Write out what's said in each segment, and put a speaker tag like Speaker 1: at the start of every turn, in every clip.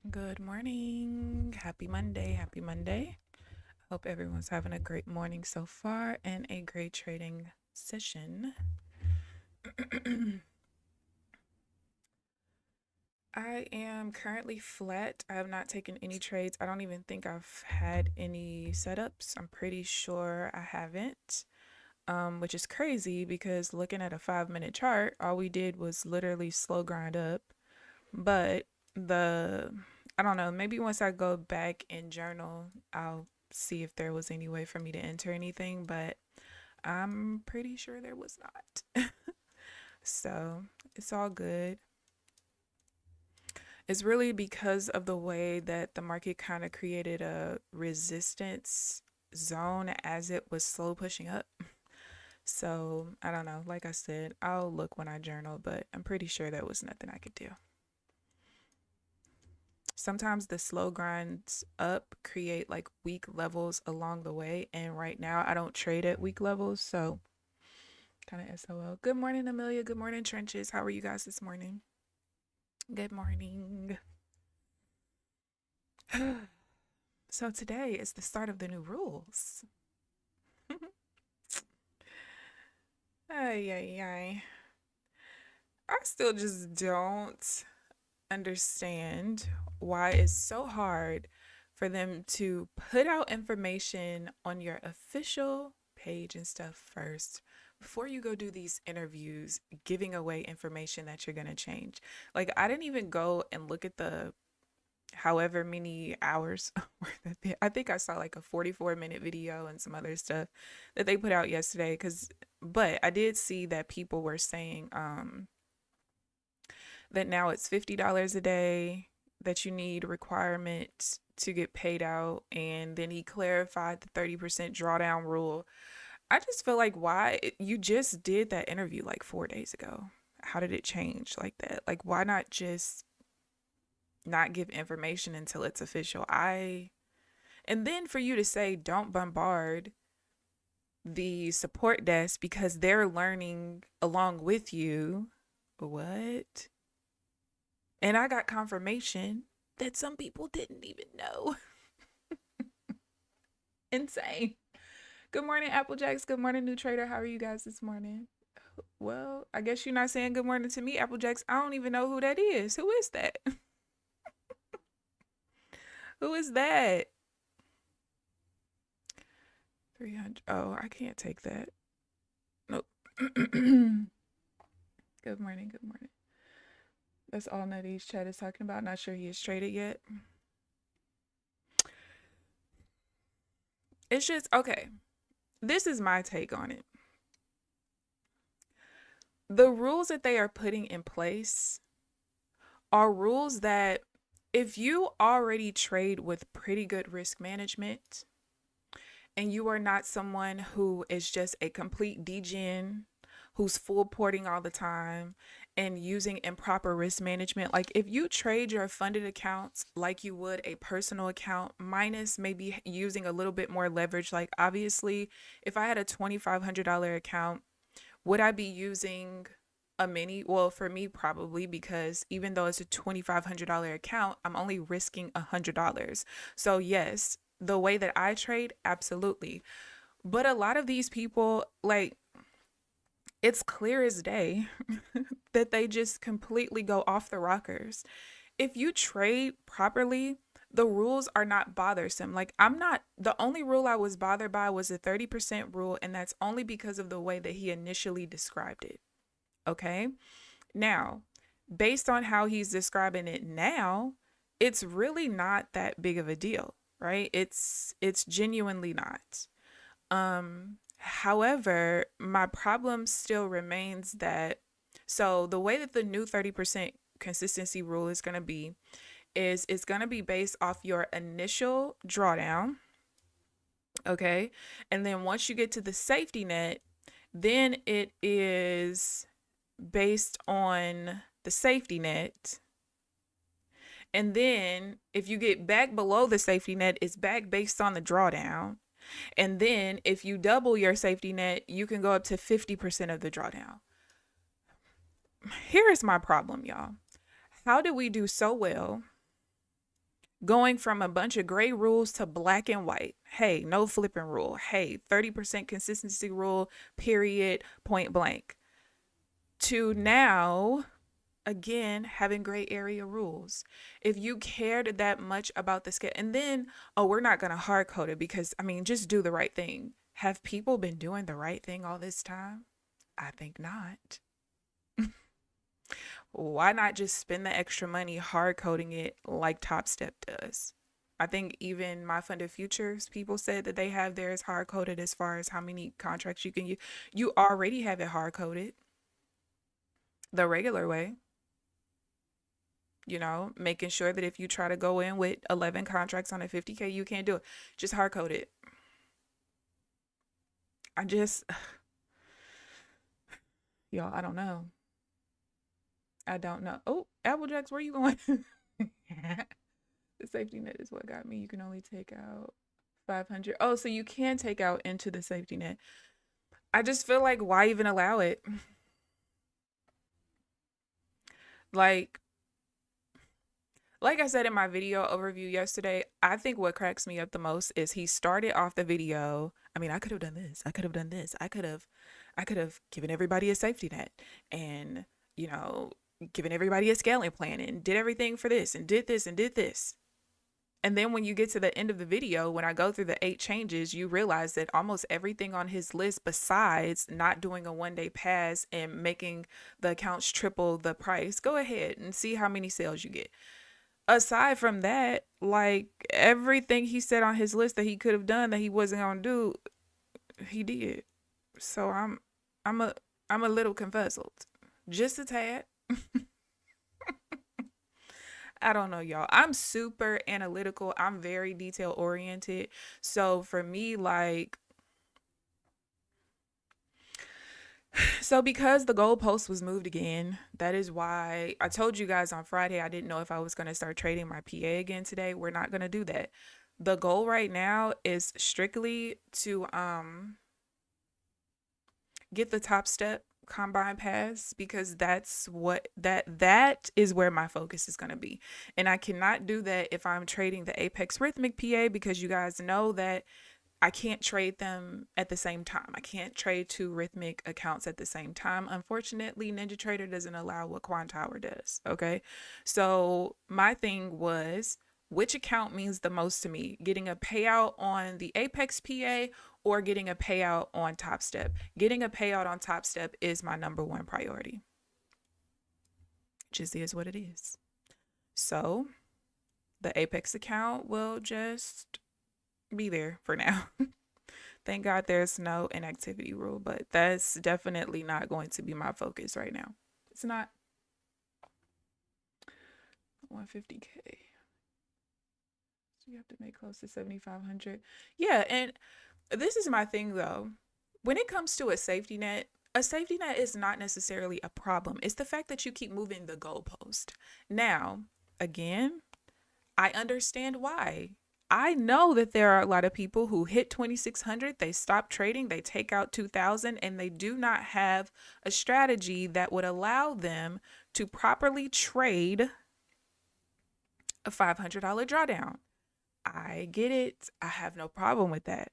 Speaker 1: Good morning. Happy Monday. Happy Monday. Hope everyone's having a great morning so far and a great trading session. I am currently flat. I have not taken any trades. I don't even think I've had any setups. I'm pretty sure I haven't. Which is crazy because looking at a 5-minute chart, all we did was literally slow grind up. But the I don't know, maybe once I go back and journal, I'll see if there was any way for me to enter anything, but I'm pretty sure there was not. So it's all good. It's really because of the way that the market kind of created a resistance zone as it was slow pushing up. So I don't know. Like I said, I'll look when I journal, but I'm pretty sure there was nothing I could do. Sometimes the slow grinds up create like weak levels along the way. And right now I don't trade at weak levels. So kind of SOL. Good morning, Amelia. Good morning, Trenches. How are you guys this morning? Good morning. So today is the start of the new rules. Ay, ay, ay. I still just don't understand why it's so hard for them to put out information on your official page and stuff first before you go do these interviews, giving away information that you're going to change. Like, I didn't even go and look at the however many hours I think I saw like a 44-minute video and some other stuff that they put out yesterday but I did see that people were saying that now it's $50 a day that you need requirement to get paid out. And then he clarified the 30% drawdown rule. I just feel like, why? You just did that interview like 4 days ago. How did it change like that? Like, why not just not give information until it's official? And then for you to say, don't bombard the support desk because they're learning along with you. What? And I got confirmation that some people didn't even know. Insane. Good morning, Applejacks. Good morning, New Trader. How are you guys this morning? Well, I guess you're not saying good morning to me, Applejacks. I don't even know who that is. Who is that? Who is that? 300. Oh, I can't take that. Nope. Good morning. Good morning. That's all Nutty's chat is talking about. Not sure he has traded yet. It's just, okay. This is my take on it. The rules that they are putting in place are rules that if you already trade with pretty good risk management and you are not someone who is just a complete degen who's full porting all the time and using improper risk management, like if you trade your funded accounts like you would a personal account minus maybe using a little bit more leverage, like obviously if I had a $2,500 account, would I be using a mini? Well, for me, probably, because even though it's a $2,500 account, I'm only risking $100. So, yes, the way that I trade, absolutely. But a lot of these people, like, it's clear as day that they just completely go off the rockers. If you trade properly, the rules are not bothersome. Like, the only rule I was bothered by was the 30% rule, and that's only because of the way that he initially described it. Okay. Now, based on how he's describing it now, it's really not that big of a deal, right? It's genuinely not. However, my problem still remains that, so the way that the new 30% consistency rule is going to be is it's going to be based off your initial drawdown, okay? And then once you get to the safety net, then it is based on the safety net. And then if you get back below the safety net, it's back based on the drawdown. And then if you double your safety net, you can go up to 50% of the drawdown. Here is my problem, y'all. How did we do so well Going from a bunch of gray rules to black and white. Hey, no flipping rule. Hey, 30% consistency rule, period, point blank. To now, again, having gray area rules. If you cared that much about the scale, and then, oh, we're not going to hard code it because, I mean, just do the right thing. Have people been doing the right thing all this time? I think not. Why not just spend the extra money hard coding it like Top Step does? I think even my funded futures people said that they have theirs hard coded as far as how many contracts you can use. You already have it hard coded the regular way, making sure that if you try to go in with 11 contracts on a 50K, you can't do it. Just hard code it. I just, y'all, I don't know. I don't know. Oh, Applejacks, where you going? The safety net is what got me. You can only take out 500. Oh, so you can take out into the safety net. I just feel like, why even allow it? Like I said in my video overview yesterday, I think what cracks me up the most is he started off the video. I mean, I could have done this. I could have done this. I could have given everybody a safety net and, given everybody a scaling plan and did everything for this and did this and did this. And then when you get to the end of the video, when I go through the 8 changes, you realize that almost everything on his list, besides not doing a 1-day pass and making the accounts triple the price, go ahead and see how many sales you get. Aside from that, like everything he said on his list that he could have done that he wasn't gonna do, he did. So I'm a little confuzzled, just a tad. I don't know, y'all. I'm super analytical. I'm very detail oriented. So for me, because the goalpost was moved again, that is why I told you guys on Friday I didn't know if I was going to start trading my PA again today. We're not going to do that. The goal right now is strictly to get the Top Step combine pass, because that's what that is where my focus is going to be. And I cannot do that if I'm trading the Apex Rhythmic PA, because you guys know that I can't trade them at the same time. I can't trade 2 Rhythmic accounts at the same time. Unfortunately, NinjaTrader doesn't allow what Quantower does. Okay. So my thing was, which account means the most to me? Getting a payout on the Apex PA or getting a payout on Top Step? Getting a payout on Top Step is my number 1 priority. Just is what it is. So the Apex account will just be there for now. Thank God there's no inactivity rule, but that's definitely not going to be my focus right now. It's not. 150K. So you have to make close to 7,500. Yeah, and this is my thing though. When it comes to a safety net is not necessarily a problem. It's the fact that you keep moving the goalpost. Now, again, I understand why. I know that there are a lot of people who hit 2,600, they stop trading, they take out 2,000, and they do not have a strategy that would allow them to properly trade a $500 drawdown. I get it. I have no problem with that.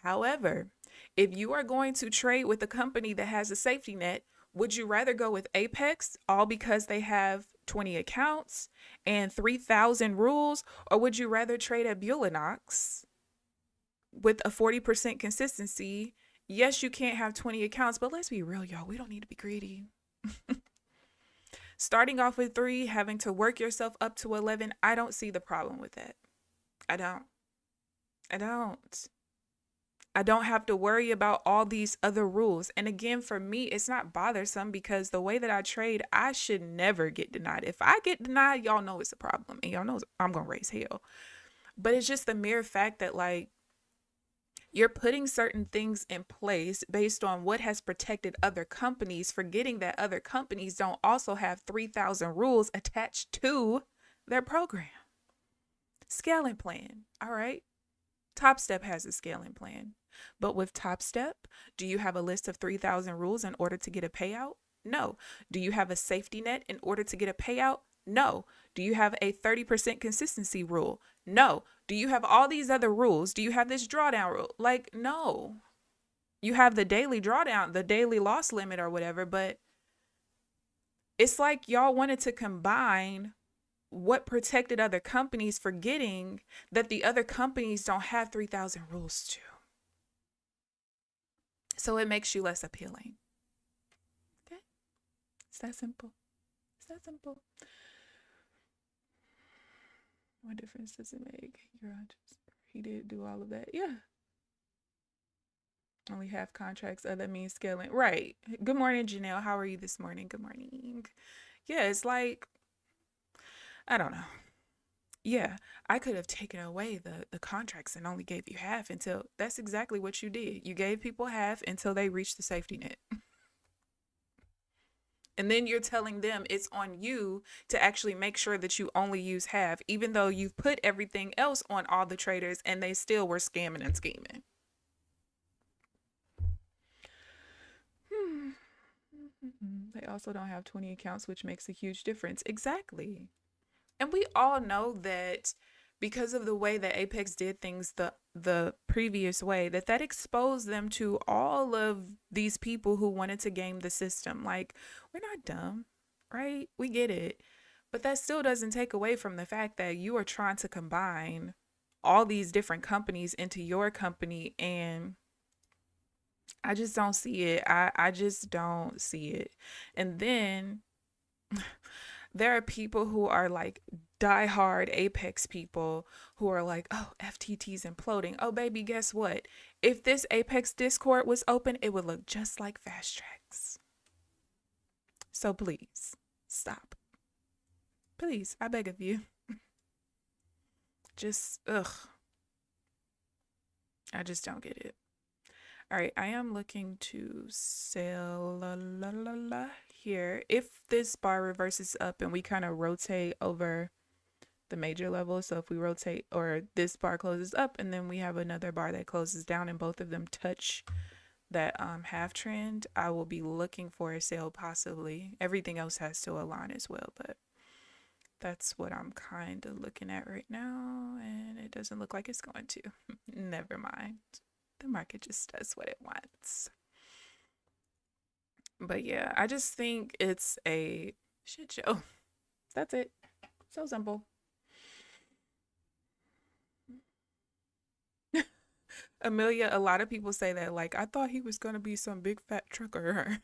Speaker 1: However, if you are going to trade with a company that has a safety net, would you rather go with Apex, all because they have 20 accounts and 3,000 rules, or would you rather trade at Bulinox with a 40% consistency? Yes, you can't have 20 accounts, but let's be real, y'all. We don't need to be greedy. Starting off with 3, having to work yourself up to 11, I don't see the problem with that. I don't have to worry about all these other rules. And again, for me, it's not bothersome because the way that I trade, I should never get denied. If I get denied, y'all know it's a problem and y'all know I'm going to raise hell. But it's just the mere fact that you're putting certain things in place based on what has protected other companies, forgetting that other companies don't also have 3,000 rules attached to their program. Scaling plan. All right. Top Step has a scaling plan. But with Top Step, do you have a list of 3,000 rules in order to get a payout? No. Do you have a safety net in order to get a payout? No. Do you have a 30% consistency rule? No. Do you have all these other rules? Do you have this drawdown rule? Like, no. You have the daily drawdown, the daily loss limit or whatever, but it's like y'all wanted to combine what protected other companies, forgetting that the other companies don't have 3,000 rules too. So it makes you less appealing. Okay? It's that simple. It's that simple. What difference does it make? He did do all of that. Yeah. Only half contracts. That means scaling. Right. Good morning, Janelle. How are you this morning? Good morning. Yeah, it's like, I don't know. Yeah, I could have taken away the contracts and only gave you half until that's exactly what you did. You gave people half until they reached the safety net. And then you're telling them it's on you to actually make sure that you only use half, even though you've put everything else on all the traders and they still were scamming and scheming. They also don't have 20 accounts, which makes a huge difference. Exactly. And we all know that because of the way that Apex did things the previous way, that exposed them to all of these people who wanted to game the system. Like, we're not dumb, right? We get it. But that still doesn't take away from the fact that you are trying to combine all these different companies into your company, and I just don't see it. I just don't see it. And then there are people who are like diehard Apex people who are like, oh, FTT's imploding. Oh, baby, guess what? If this Apex Discord was open, it would look just like Fast Tracks. So please, stop. Please, I beg of you. Just, ugh. I just don't get it. All right, I am looking to sell here. If this bar reverses up and we kind of rotate over the major level, so if we rotate, or this bar closes up and then we have another bar that closes down and both of them touch that half trend, I will be looking for a sale possibly. Everything else has to align as well, but that's what I'm kind of looking at right now, and it doesn't look like it's going to. Never mind. The market just does what it wants. But yeah, I just think it's a shit show. That's it. So simple. Amelia, a lot of people say that, like, I thought he was gonna be some big fat trucker.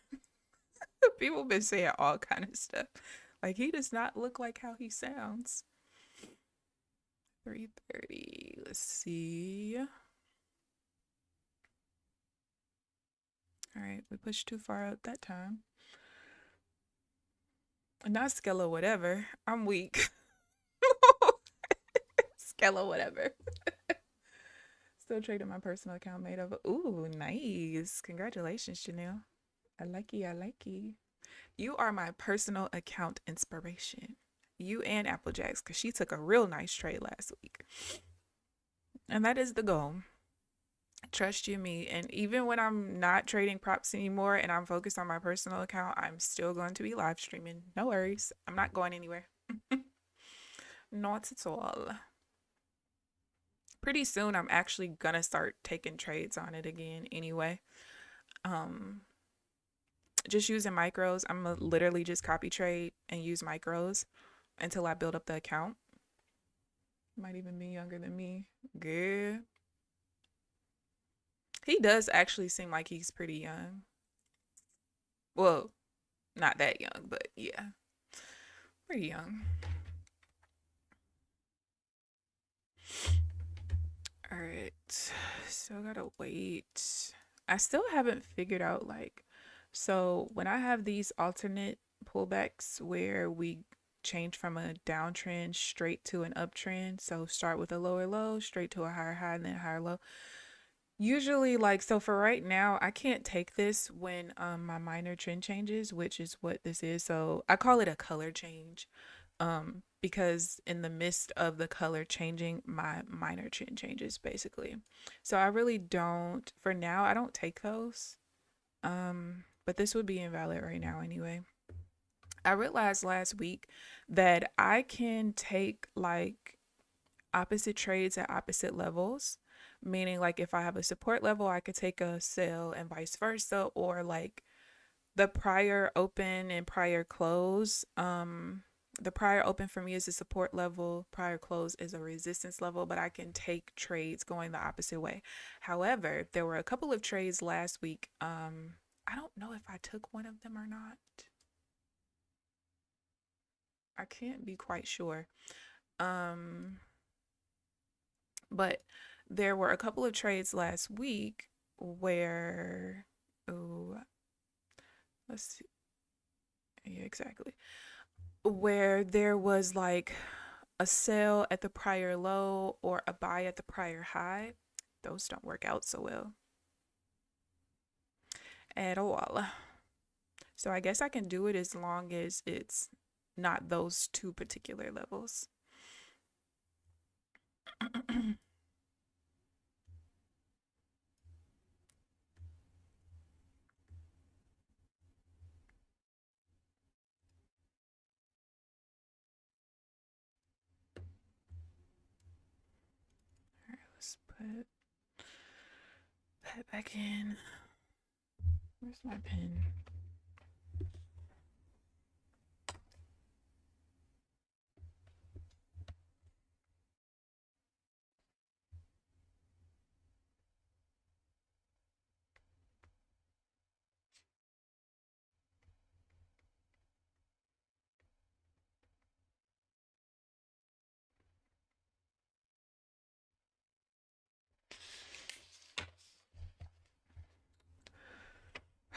Speaker 1: People been saying all kind of stuff. Like, he does not look like how he sounds. 3:30. Let's see. All right, we pushed too far out that time. Not Skella whatever. I'm weak. Skella whatever. Still trading my personal account made of. Ooh, nice. Congratulations, Janelle. I like you. I like you. You are my personal account inspiration. You and Applejacks, because she took a real nice trade last week. And that is the goal. Trust you me. And even when I'm not trading props anymore and I'm focused on my personal account, I'm still going to be live streaming. No worries. I'm not going anywhere. Not at all. Pretty soon I'm actually gonna start taking trades on it again anyway. Just using micros. I'm gonna literally just copy trade and use micros until I build up the account. Might even be younger than me. Good. He does actually seem like he's pretty young. Well, not that young, but yeah, pretty young. All right, still gotta wait. I still haven't figured out, like, so when I have these alternate pullbacks where we change from a downtrend straight to an uptrend, so start with a lower low, straight to a higher high, and then higher low. Usually, like, so for right now, I can't take this when my minor trend changes, which is what this is. So I call it a color change, because in the midst of the color changing, my minor trend changes basically. So I really don't, for now, I don't take those. But this would be invalid right now anyway. I realized last week that I can take like opposite trades at opposite levels, meaning like if I have a support level, I could take a sell and vice versa, or like the prior open and prior close. The prior open for me is a support level, prior close is a resistance level, but I can take trades going the opposite way. However, there were a couple of trades last week. I don't know if I took one of them or not. I can't be quite sure. Um, but there were a couple of trades last week where, oh, let's see. Yeah, exactly. Where there was like a sell at the prior low or a buy at the prior high. Those don't work out so well at all. So I guess I can do it as long as it's not those two particular levels. Let's put that back in. Where's my pen?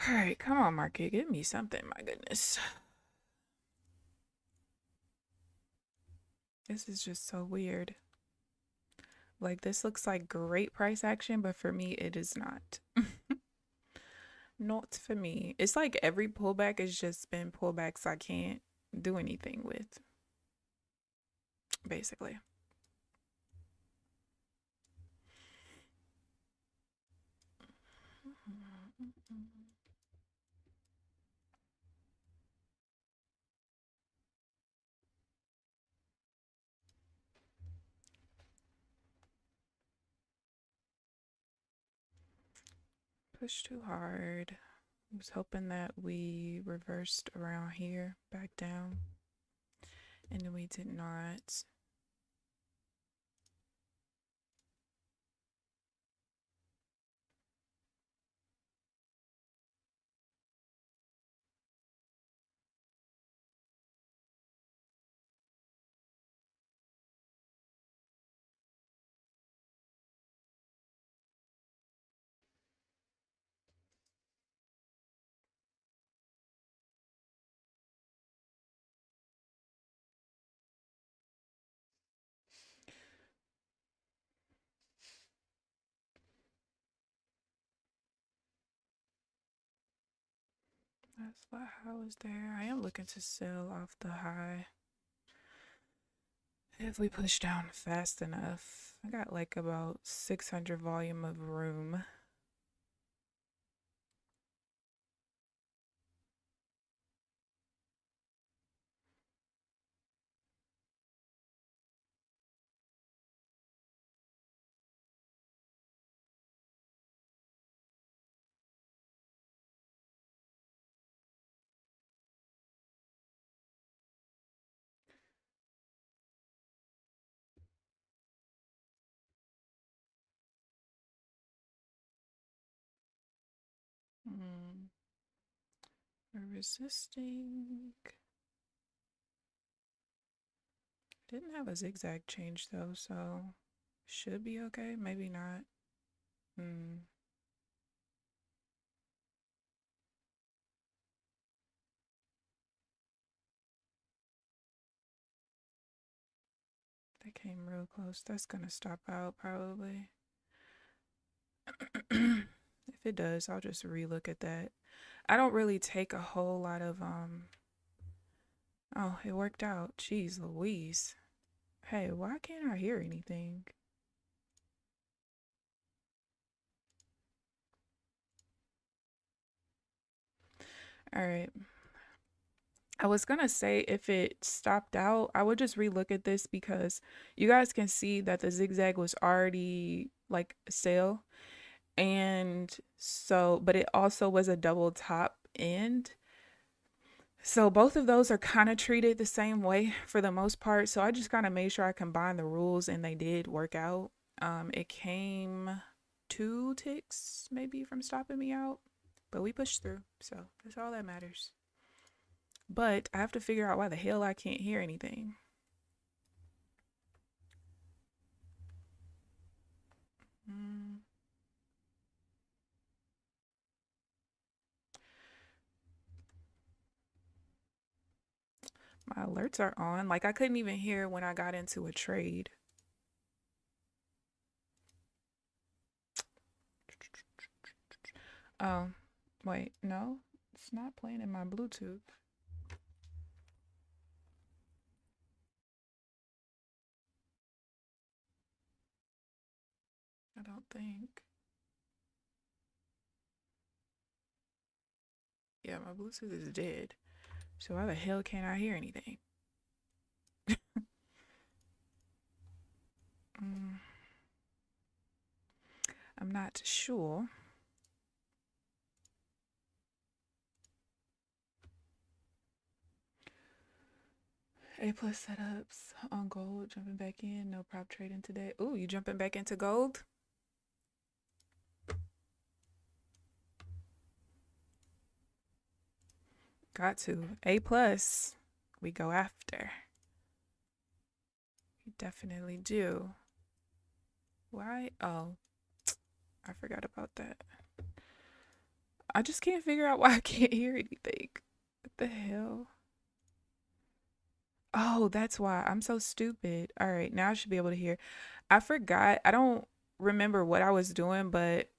Speaker 1: All right, come on, market. Give me something, my goodness. This is just so weird. Like, this looks like great price action, but for me, it is not. Not for me. It's like every pullback has just been pullbacks I can't do anything with, basically. Push too hard. I was hoping that we reversed around here, back down, and then we did not. That's why I was there. I am looking to sell off the high. If we push down fast enough, I got like about 600 volume of room. We're resisting. Didn't have a zigzag change though, so should be okay. Maybe not. They came real close. That's gonna stop out probably. If it does, I'll just relook at that. I don't really take a whole lot of oh, it worked out. Jeez Louise. Hey, why can't I hear anything? All right. I was gonna say if it stopped out, I would just relook at this because you guys can see that the zigzag was already like a sale. And so, but it also was a double top end. So both of those are kind of treated the same way for the most part. So I just kind of made sure I combined the rules and they did work out. It came 2 ticks maybe from stopping me out, but we pushed through. So that's all that matters. But I have to figure out why the hell I can't hear anything. Mm. My alerts are on. Like I couldn't even hear when I got into a trade. Oh, wait, no, it's not playing in my Bluetooth. I don't think. Yeah, my Bluetooth is dead. So why the hell can't I hear anything? Mm, I'm not sure. A plus setups on gold, jumping back in, no prop trading today. Ooh, you jumping back into gold? Got to. A plus, we go after. We definitely do. Why? Oh, I forgot about that. I just can't figure out why I can't hear anything. What the hell? Oh, that's why. I'm so stupid. All right, now I should be able to hear. I forgot. I don't remember what I was doing, but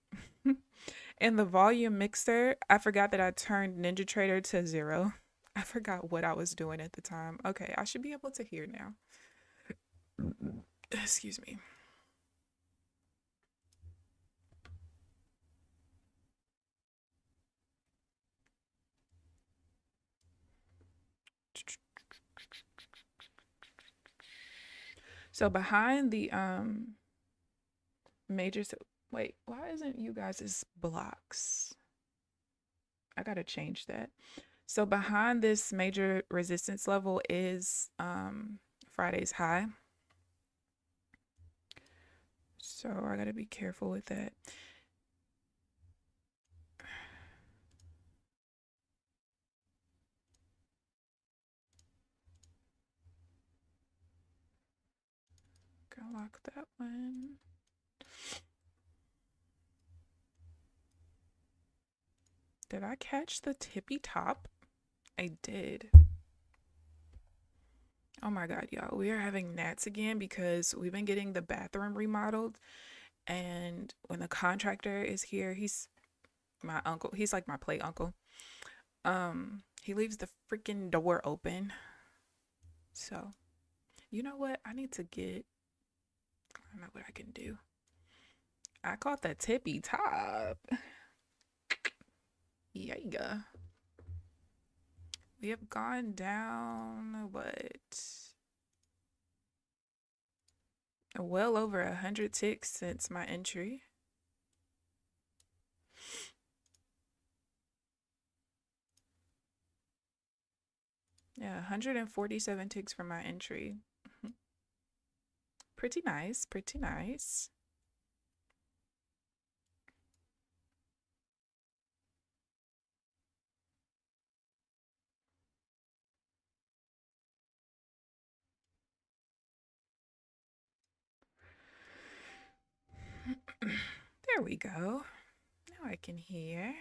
Speaker 1: in the volume mixer, I forgot that I turned NinjaTrader to 0. I forgot what I was doing at the time. Okay, I should be able to hear now. Excuse me. So behind the major, wait, why isn't you guys' blocks? I gotta change that. So behind this major resistance level is Friday's high. So I gotta be careful with that. Gonna lock that one. Did I catch the tippy top? I did. Oh my god, y'all. We are having gnats again because we've been getting the bathroom remodeled. And when the contractor is here, he's my uncle. He's like my play uncle. He leaves the freaking door open. So, you know what? I need to get, I don't know what I can do. I caught the tippy top. Yeah. We have gone down, what? Well over 100 ticks since my entry. Yeah, 147 ticks from my entry. Pretty nice, pretty nice. There we go. Now I can hear.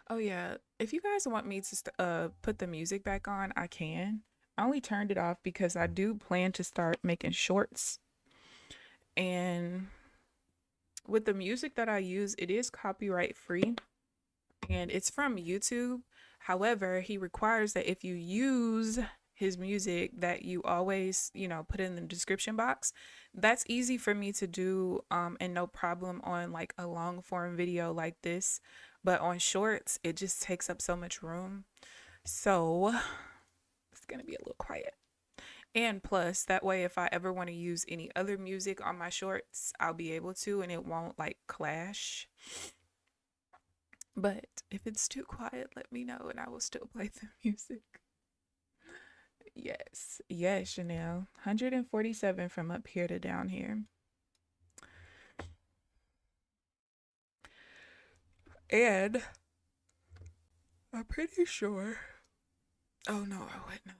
Speaker 1: Oh yeah, if you guys want me to put the music back on, I can. I only turned it off because I do plan to start making shorts. And with the music that I use, it is copyright free and it's from YouTube. However, he requires that if you use his music that you always, you know, put in the description box. That's easy for me to do, and no problem on like a long form video like this. But on shorts, it just takes up so much room. So it's gonna be a little quiet. And plus, that way, if I ever want to use any other music on my shorts, I'll be able to, and it won't like clash. But if it's too quiet, let me know and I will still play the music. Yes, yes, Chanel. 147 from up here to down here. And I'm pretty sure. Oh no, I wouldn't.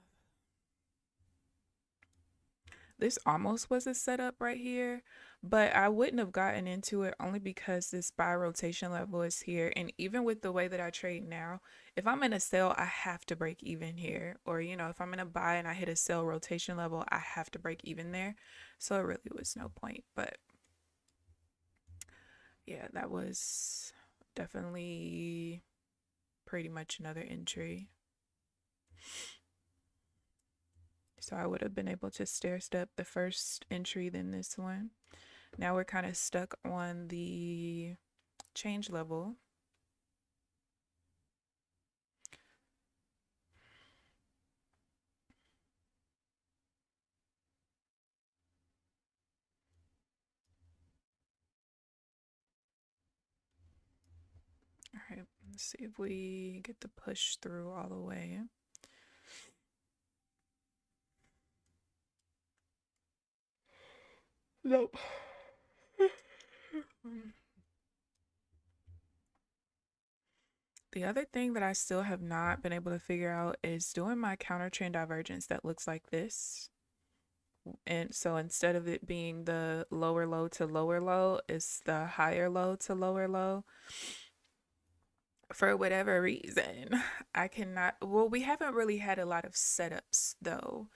Speaker 1: This almost was a setup right here, but I wouldn't have gotten into it only because this buy rotation level is here. And even with the way that I trade now, if I'm in a sell, I have to break even here. Or, you know, if I'm in a buy and I hit a sell rotation level, I have to break even there. So it really was no point. But yeah, that was definitely pretty much another entry. So I would have been able to stair step the first entry, then this one. Now we're kind of stuck on the change level. All right, let's see if we get the push through all the way. Nope. The other thing that I still have not been able to figure out is doing my counter trend divergence that looks like this. And so instead of it being the lower low to lower low, it's the higher low to lower low. For whatever reason, I cannot. Well, we haven't really had a lot of setups though,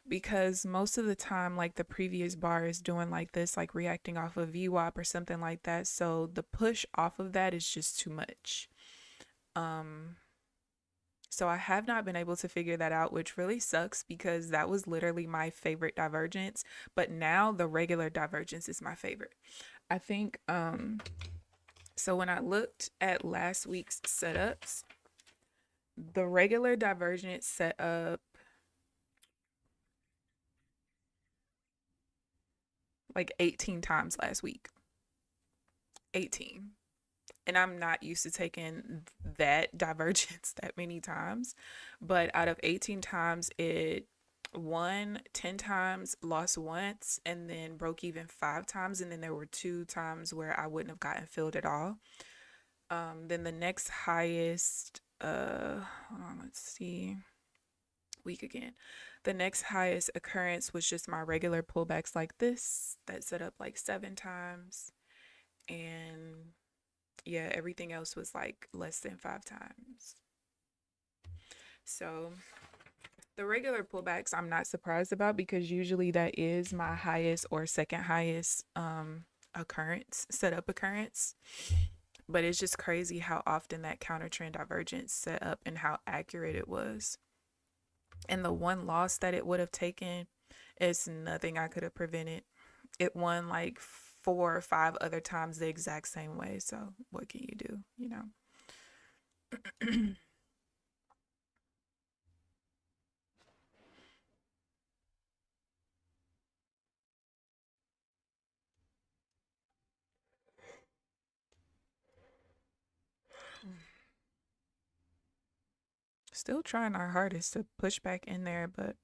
Speaker 1: because most of the time, like the previous bar is doing like this, like reacting off of VWAP or something like that. So the push off of that is just too much. So I have not been able to figure that out, which really sucks because that was literally my favorite divergence. But now the regular divergence is my favorite. I think, so when I looked at last week's setups, the regular divergence set up like 18 times last week. 18. And I'm not used to taking that divergence that many times. But out of 18 times, it won 10 times, lost once, and then broke even 5 times. And then there were 2 times where I wouldn't have gotten filled at all. Then the next highest, hold on, let's see, week again. The next highest occurrence was just my regular pullbacks like this that set up like 7 times. And yeah, everything else was like less than 5 times. So the regular pullbacks I'm not surprised about because usually that is my highest or second highest occurrence, setup occurrence. But it's just crazy how often that counter trend divergence set up and how accurate it was. And the one loss that it would have taken is nothing I could have prevented. It won like 4 or 5 other times the exact same way. So what can you do, you know? Still trying our hardest to push back in there, but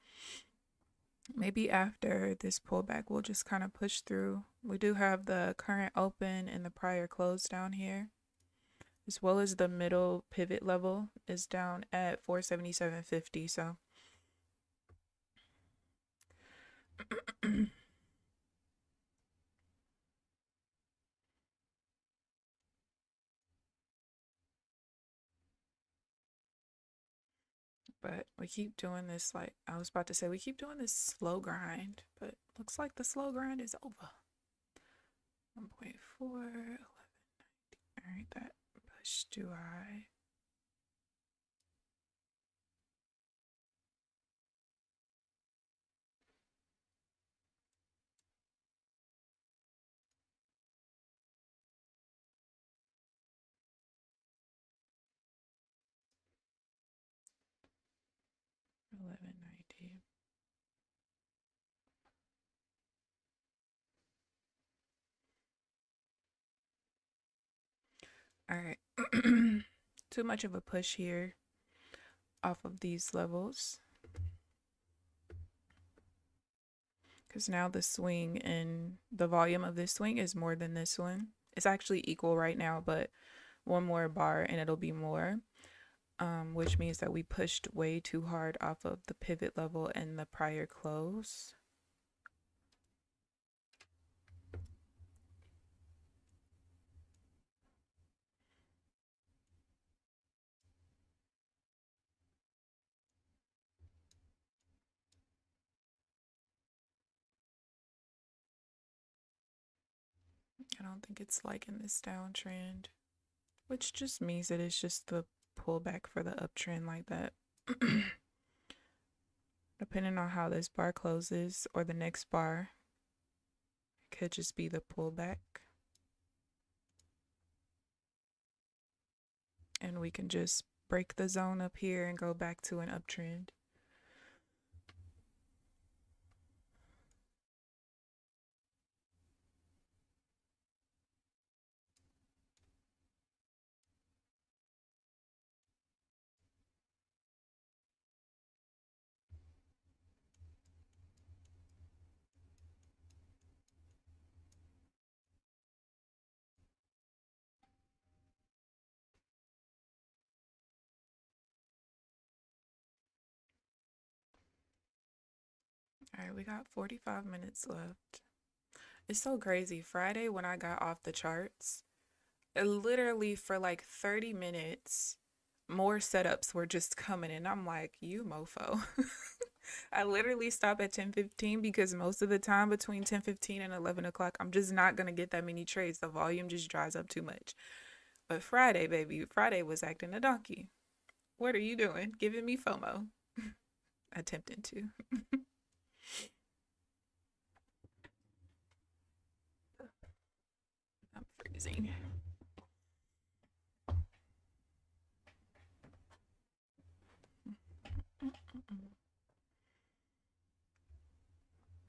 Speaker 1: maybe after this pullback, we'll just kind of push through. We do have the current open and the prior close down here, as well as the middle pivot level is down at 477.50. So but we keep doing this, like I was about to say, we keep doing this slow grind, but looks like the slow grind is over. 1.4, 1190. All right, that push too high. All right. Too much of a push here off of these levels. Because now the swing and the volume of this swing is more than this one. It's actually equal right now, but one more bar and it'll be more. Which means that we pushed way too hard off of the pivot level and the prior close. I don't think it's liking this downtrend, which just means that it's just the pullback for the uptrend like that. Depending on how this bar closes or the next bar, it could just be the pullback. And we can just break the zone up here and go back to an uptrend. All right, we got 45 minutes left. It's so crazy. Friday, when I got off the charts, literally for like 30 minutes, more setups were just coming in. I'm like, you mofo. I literally stop at 10:15 because most of the time between 10:15 and 11 o'clock, I'm just not going to get that many trades. The volume just dries up too much. But Friday, baby, Friday was acting a donkey. What are you doing? Giving me FOMO. Attempting to. I'm freezing.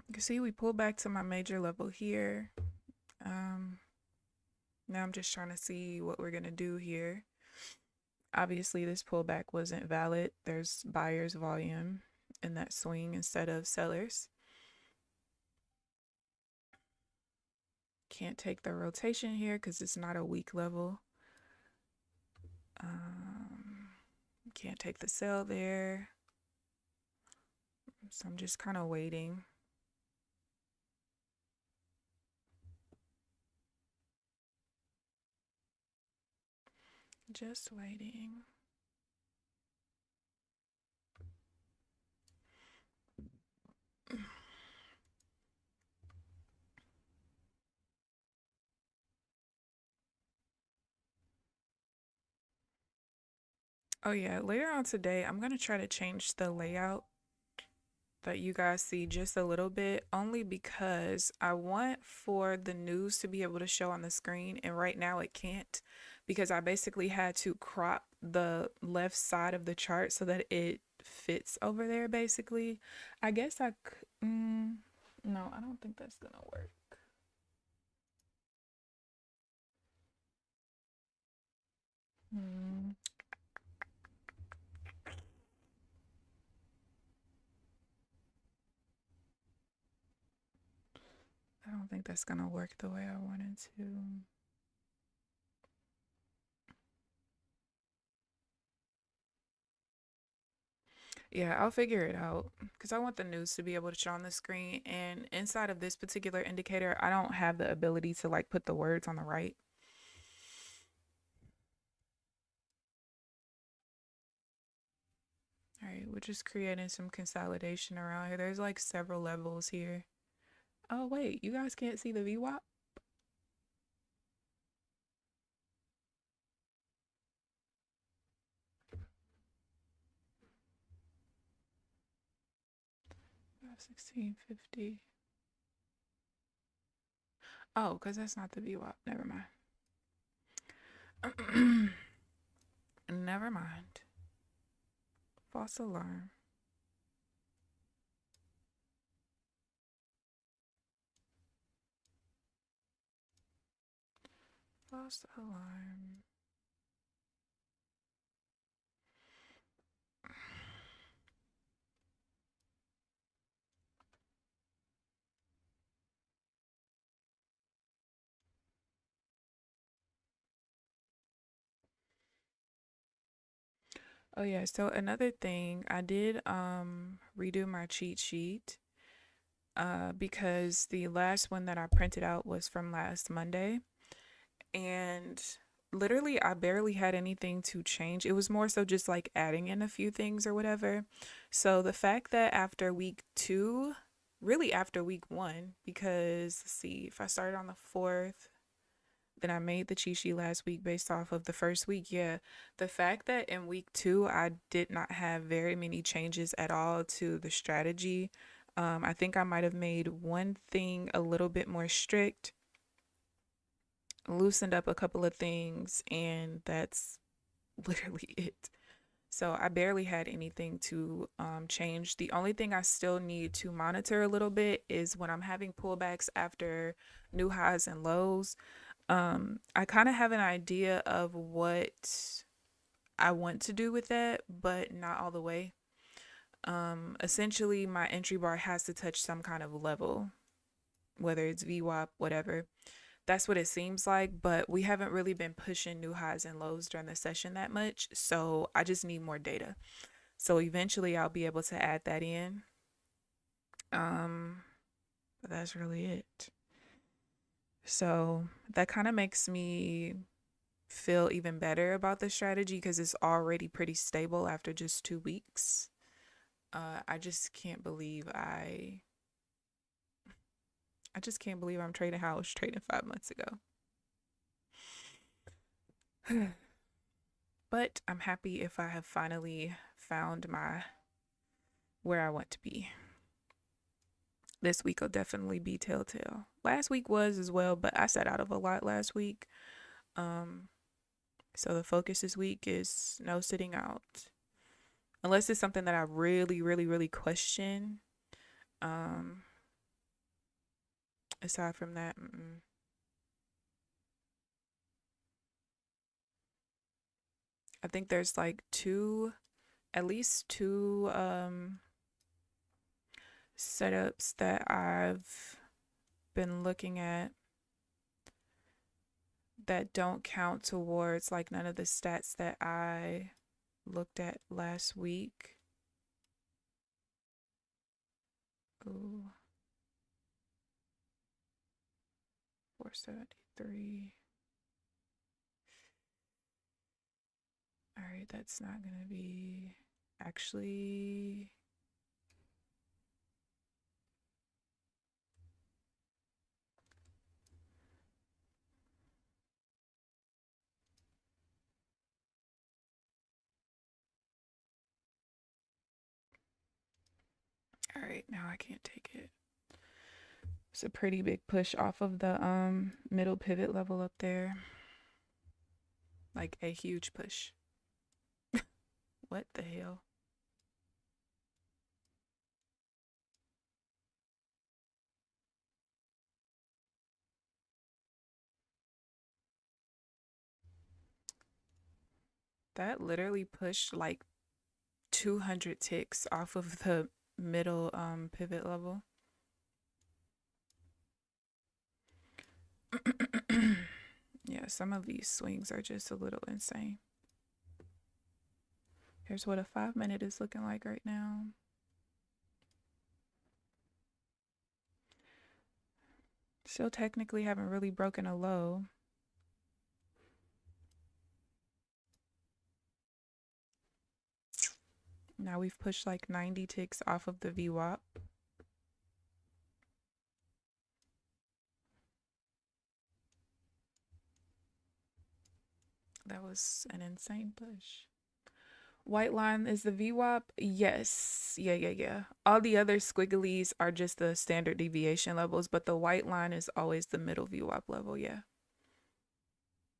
Speaker 1: You can see we pull back to my major level here. Now I'm just trying to see what we're going to do here. Obviously, this pullback wasn't valid. There's buyer's volume in that swing instead of sellers. Can't take the rotation here because it's not a weak level. Can't take the sell there. So I'm just kind of waiting. Just waiting. Oh yeah, later on today, I'm going to try to change the layout that you guys see just a little bit, only because I want for the news to be able to show on the screen, and right now it can't because I basically had to crop the left side of the chart so that it fits over there basically. I guess I could, no, I don't think that's gonna work. Mm, I don't think that's gonna work the way I wanted to. Yeah, I'll figure it out because I want the news to be able to show on the screen. And inside of this particular indicator, I don't have the ability to like put the words on the right. All right, we're just creating some consolidation around here. There's like several levels here. Oh, wait, you guys can't see the VWAP? $16.50. Oh, because that's not the VWAP. Never mind. Never mind. False alarm. False alarm. Oh yeah, so another thing, I did redo my cheat sheet because the last one that I printed out was from last Monday, and literally I barely had anything to change. It was more so just like adding in a few things or whatever. So the fact that after week 2, really after week 1, because let's see, if I started on the 4th, then I made the cheat sheet last week based off of the first week. Yeah, the fact that in week 2 I did not have very many changes at all to the strategy. I think I might have made one thing a little bit more strict, loosened up a couple of things, and that's literally it. So I barely had anything to change. The only thing I still need to monitor a little bit is when I'm having pullbacks after new highs and lows. I kind of have an idea of what I want to do with that, but not all the way. Essentially, my entry bar has to touch some kind of level, whether it's VWAP, whatever. That's what it seems like, but we haven't really been pushing new highs and lows during the session that much, so I just need more data. So eventually I'll be able to add that in. But that's really it. So that kind of makes me feel even better about the strategy because it's already pretty stable after just 2 weeks. I just can't believe I just can't believe I'm trading how I was trading 5 months ago. But I'm happy if I have finally found my where I want to be. This week will definitely be telltale. Last week was as well, but I sat out of a lot last week. So the focus this week is no sitting out. Unless it's something that I really, really, really question. Aside from that, I think there's like at least two setups that I've been looking at that don't count towards like none of the stats that I looked at last week. Ooh. 473. All right, that's not gonna be actually. All right, now I can't take it. It's a pretty big push off of the middle pivot level up there. Like a huge push. What the hell? That literally pushed like 200 ticks off of the middle pivot level. Yeah, some of these swings are just a little insane. Here's what a 5-minute is looking like right now. Still technically haven't really broken a low. Now we've pushed like 90 ticks off of the VWAP. That was an insane push. White line is the VWAP? Yes. Yeah. All the other squigglies are just the standard deviation levels, but the white line is always the middle VWAP level. Yeah.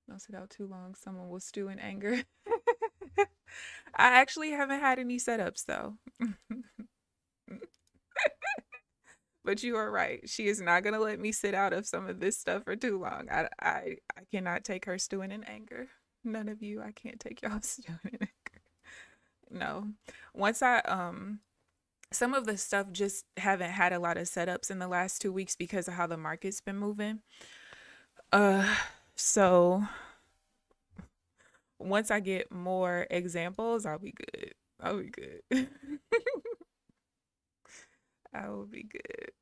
Speaker 1: Don't sit out too long. Someone will stew in anger. I actually haven't had any setups though. But you are right. She is not gonna let me sit out of some of this stuff for too long. I cannot take her stewing in anger. None of you. I can't take y'all stewing in anger. No. Once I some of the stuff just haven't had a lot of setups in the last 2 weeks because of how the market's been moving. So once I get more examples, I'll be good. I'll be good. I will be good.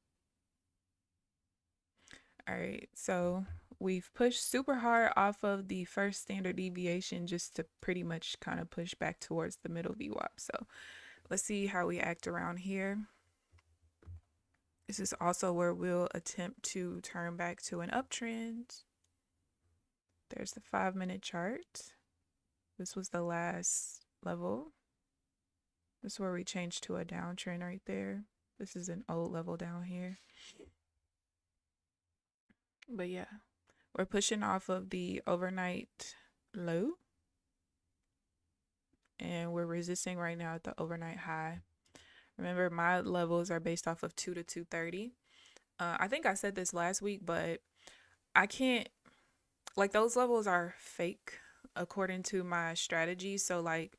Speaker 1: All right, so we've pushed super hard off of the first standard deviation just to pretty much kind of push back towards the middle VWAP. So let's see how we act around here. This is also where we'll attempt to turn back to an uptrend. There's the 5-minute chart. This was the last level. This is where we changed to a downtrend right there. This is an old level down here. But yeah, we're pushing off of the overnight low. And we're resisting right now at the overnight high. Remember, my levels are based off of 2 to 230. I think I said this last week, but I can't, like, those levels are fake according to my strategy. So like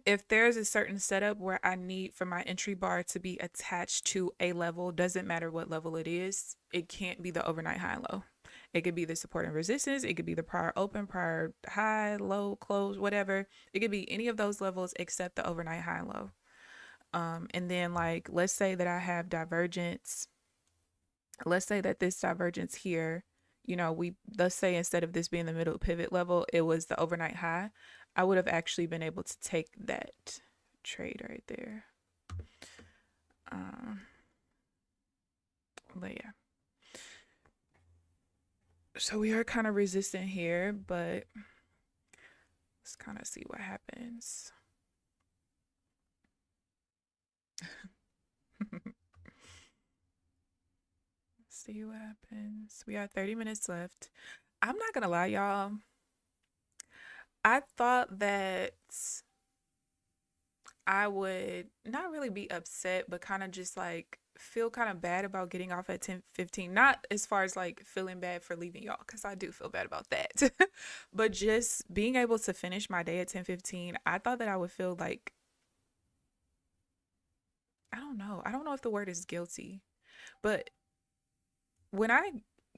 Speaker 1: if there's a certain setup where I need for my entry bar to be attached to a level, doesn't matter what level it is, it can't be the overnight high and low. It could be the support and resistance. It could be the prior open, prior high, low, close, whatever. It could be any of those levels except the overnight high and low. And then like, let's say that I have divergence. Let's say that this divergence here, you know, let's say instead of this being the middle pivot level, it was the overnight high. I would have actually been able to take that trade right there. But yeah. So we are kind of resistant here, but let's kind of see what happens. See what happens. We have 30 minutes left. I'm not gonna lie, y'all. I thought that I would not really be upset, but kind of just like feel kind of bad about getting off at 10:15. Not as far as like feeling bad for leaving y'all, because I do feel bad about that. But just being able to finish my day at 10:15, I thought that I would feel like, I don't know. I don't know if the word is guilty, but when I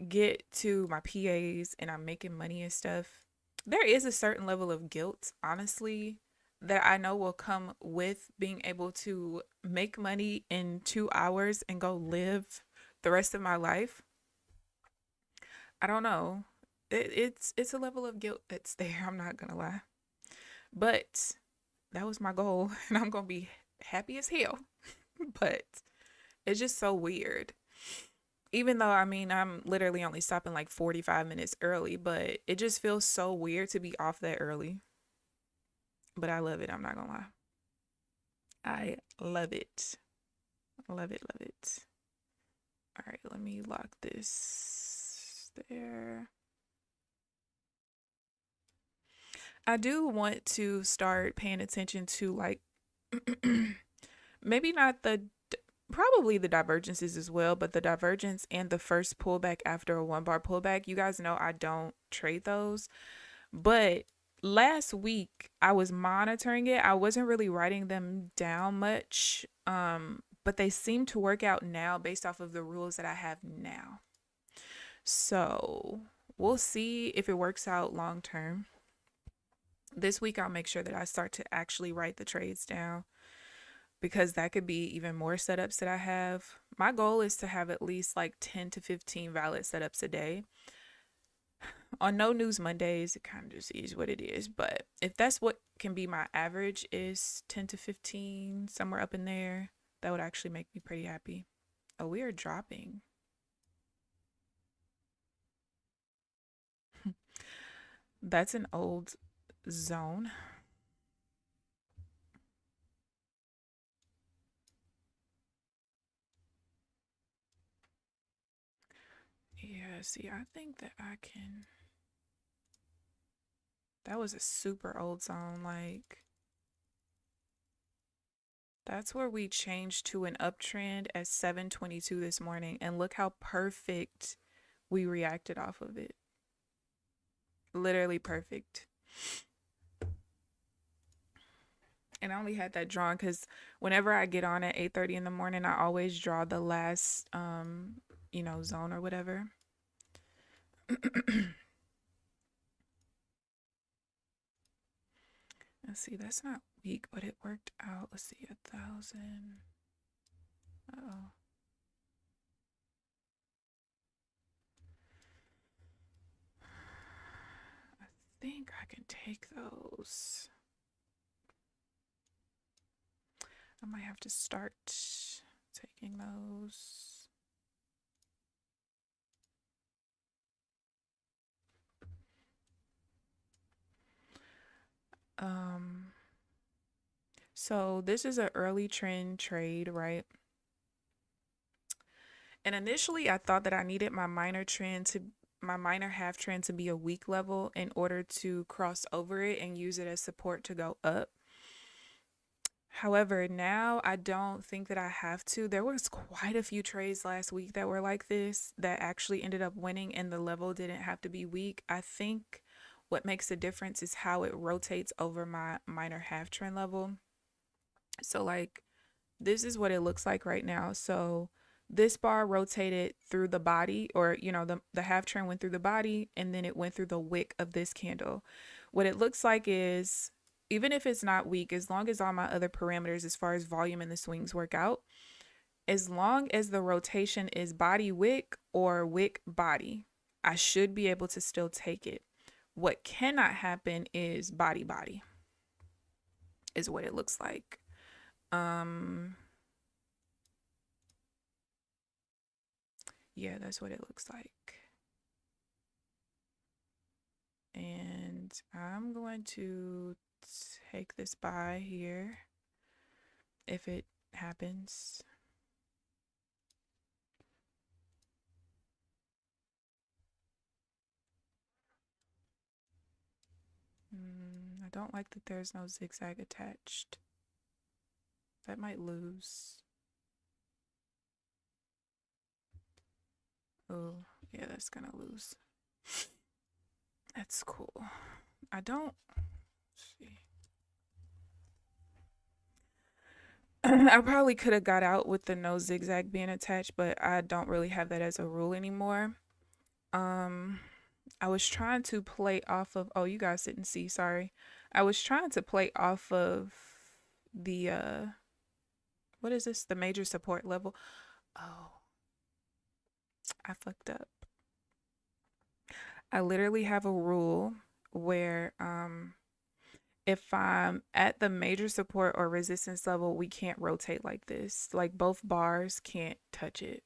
Speaker 1: get to my PAs and I'm making money and stuff, there is a certain level of guilt, honestly, that I know will come with being able to make money in 2 hours and go live the rest of my life. I don't know. It's a level of guilt that's there, I'm not gonna lie. But that was my goal, and I'm gonna be happy as hell. But it's just so weird. Even though, I mean, I'm literally only stopping like 45 minutes early, but it just feels so weird to be off that early. But I love it, I'm not gonna lie. I love it. Love it, love it. All right, let me lock this there. I do want to start paying attention to like maybe not probably the divergences as well, but the divergence and the first pullback after a 1 bar pullback. You guys know I don't trade those, but last week I was monitoring it. I wasn't really writing them down much, but they seem to work out now based off of the rules that I have now. So we'll see if it works out long term. This week I'll make sure that I start to actually write the trades down, because that could be even more setups that I have. My goal is to have at least like 10 to 15 valid setups a day. On No News Mondays, it kind of just is what it is. But if that's what can be my average, is 10 to 15, somewhere up in there, that would actually make me pretty happy. Oh, we are dropping. That's an old zone. Yeah, see, I think that I can. That was a super old zone. Like, that's where we changed to an uptrend at 7:22 this morning. And look how perfect we reacted off of it. Literally perfect. And I only had that drawn because whenever I get on at 8:30 in the morning, I always draw the last, zone or whatever. Let's see, that's not weak, but it worked out. Let's see, 1,000. Uh-oh. I think I can take those. I might have to start taking those. So this is an early trend trade, right? And initially I thought that I needed my minor half trend to be a weak level in order to cross over it and use it as support to go up. However, now I don't think that I have to. There was quite a few trades last week that were like this that actually ended up winning, and the level didn't have to be weak. I think what makes the difference is how it rotates over my minor half trend level. So like this is what it looks like right now. So this bar rotated through the body, or you know, the half trend went through the body and then it went through the wick of this candle. What it looks like is, even if it's not weak, as long as all my other parameters as far as volume and the swings work out, as long as the rotation is body wick or wick body, I should be able to still take it. What cannot happen is body body, is what it looks like. Yeah, that's what it looks like. And I'm going to take this buy here if it happens. I don't like that there's no zigzag attached. That might lose. Oh, yeah, that's gonna lose. That's cool. I don't see. I probably could have got out with the no zigzag being attached, but I don't really have that as a rule anymore. I was trying to play off of, oh, you guys didn't see, sorry. I was trying to play off of the what is this? The major support level. Oh, I fucked up. I literally have a rule where if I'm at the major support or resistance level, we can't rotate like this. Like both bars can't touch it.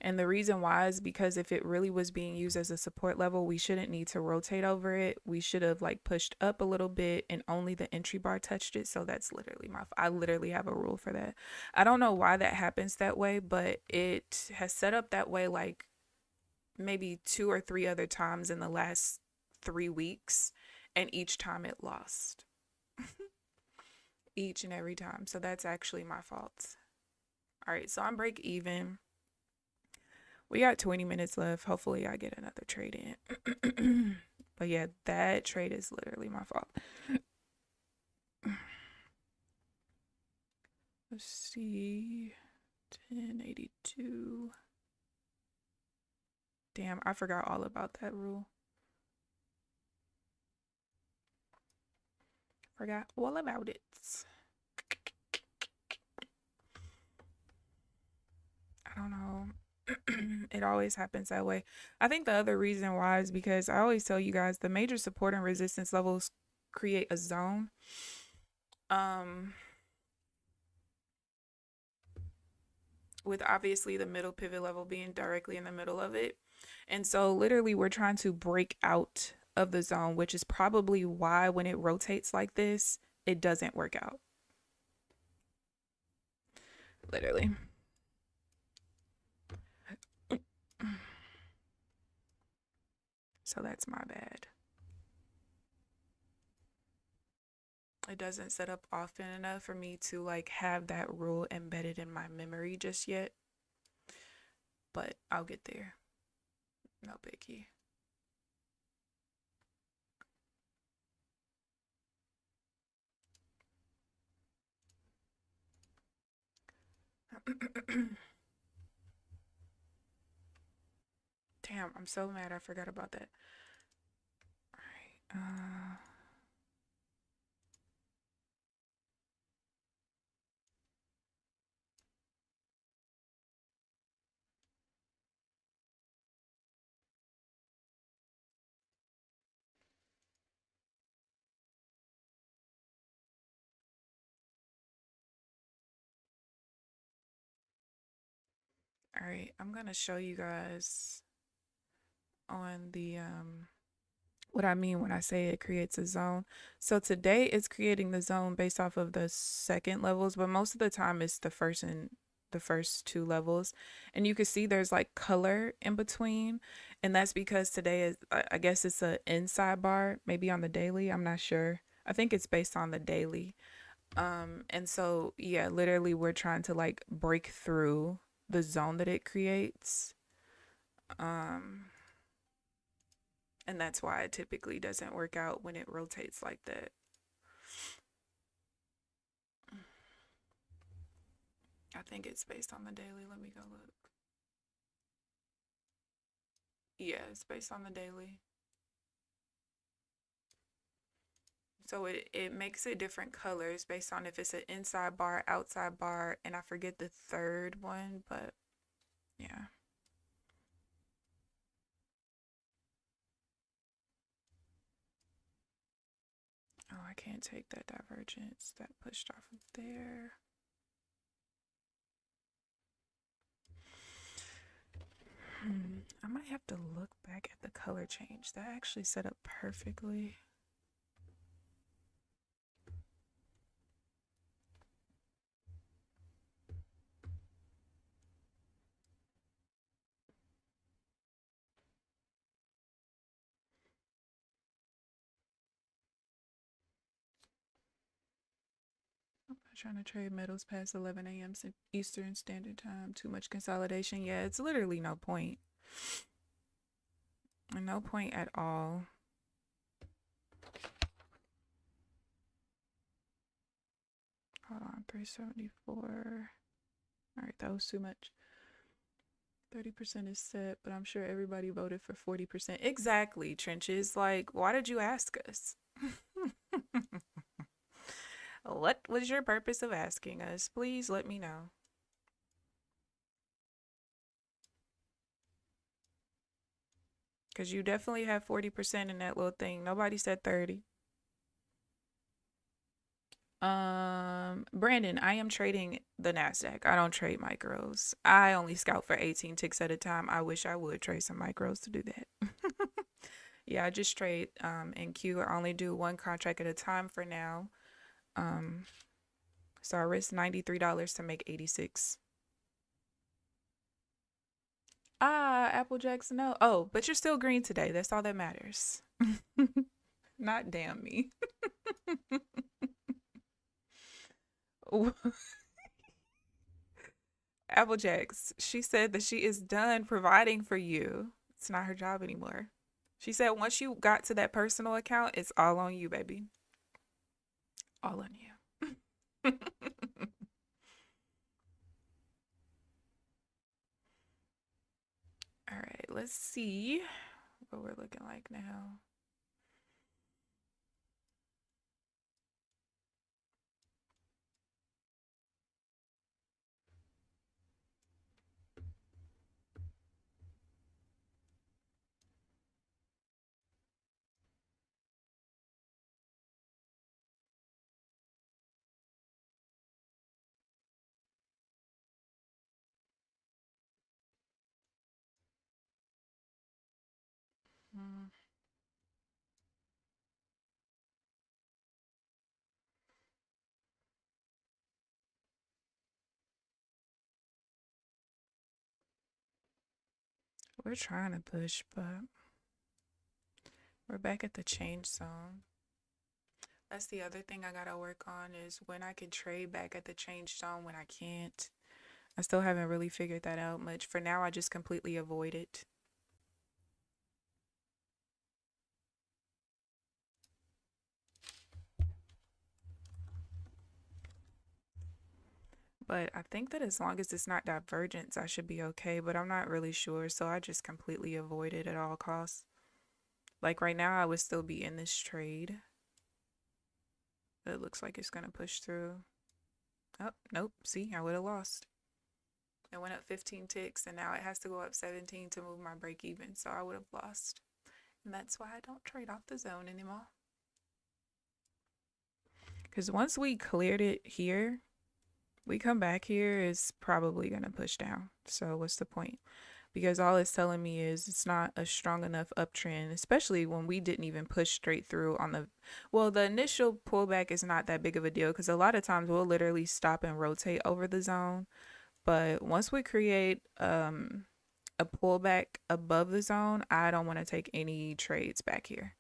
Speaker 1: And the reason why is because if it really was being used as a support level, we shouldn't need to rotate over it. We should have like pushed up a little bit and only the entry bar touched it. So that's literally I literally have a rule for that. I don't know why that happens that way, but it has set up that way like maybe 2 or 3 other times in the last 3 weeks. And each time it lost. Each and every time. So that's actually my fault. All right, so I'm break even. We got 20 minutes left. Hopefully I get another trade in. But yeah, that trade is literally my fault. Let's see. 1082. Damn, I forgot all about that rule. Forgot all about it. I don't know. It always happens that way. I think the other reason why is because I always tell you guys the major support and resistance levels create a zone. With obviously the middle pivot level being directly in the middle of it. And so literally we're trying to break out of the zone, which is probably why when it rotates like this, it doesn't work out. Literally. So that's my bad. It doesn't set up often enough for me to like have that rule embedded in my memory just yet. But I'll get there. No biggie. Damn, I'm so mad I forgot about that. All right. All right, I'm gonna show you guys on the what I mean when I say it creates a zone. So today it's creating the zone based off of the second levels, but most of the time it's the first two levels. And you can see there's like color in between. And that's because today is, I guess it's a inside bar, maybe on the daily. I'm not sure. I think it's based on the daily. And so yeah, literally we're trying to like break through the zone that it creates. Um, and that's why it typically doesn't work out when it rotates like that. I think it's based on the daily. Let me go look. Yeah, it's based on the daily. So it makes it different colors based on if it's an inside bar, outside bar, and I forget the third one, but yeah. Oh, I can't take that divergence that pushed off of there. I might have to look back at the color change. That actually set up perfectly. I'm not trying to trade metals past 11 a.m. Eastern Standard Time. Too much consolidation. Yeah, it's literally no point. No point at all. Hold on, 374. All right, that was too much. 30% is set, but I'm sure everybody voted for 40%. Exactly, Trenches. Like, why did you ask us? What was your purpose of asking us? Please let me know. Because you definitely have 40% in that little thing. Nobody said 30. Brandon, I am trading the Nasdaq. I don't trade micros. I only scout for 18 ticks at a time. I wish I would trade some micros to do that. Yeah, I just trade in Q. I only do one contract at a time for now. So I risk $93 to make 86. Ah, Apple Jacks, no. Oh, but you're still green today. That's all that matters. Not damn me. Applejacks, she said that she is done providing for you. It's not her job anymore. She said once you got to that personal account, it's all on you, baby. All on you. All right, let's see what we're looking like now. Hmm. We're trying to push, but we're back at the change zone. That's the other thing I gotta work on is when I can trade back at the change zone when I can't. I still haven't really figured that out much. For now, I just completely avoid it. But I think that as long as it's not divergence, I should be okay. But I'm not really sure. So I just completely avoid it at all costs. Like right now, I would still be in this trade. But it looks like it's going to push through. Oh, nope. See, I would have lost. It went up 15 ticks and now it has to go up 17 to move my break even. So I would have lost. And that's why I don't trade off the zone anymore. Because once we cleared it here, We come back here, it's probably going to push down. So what's the point? Because all it's telling me is it's not a strong enough uptrend, especially when we didn't even push straight through on the, well, the initial pullback is not that big of a deal because a lot of times we'll literally stop and rotate over the zone. But once we create a pullback above the zone, I don't want to take any trades back here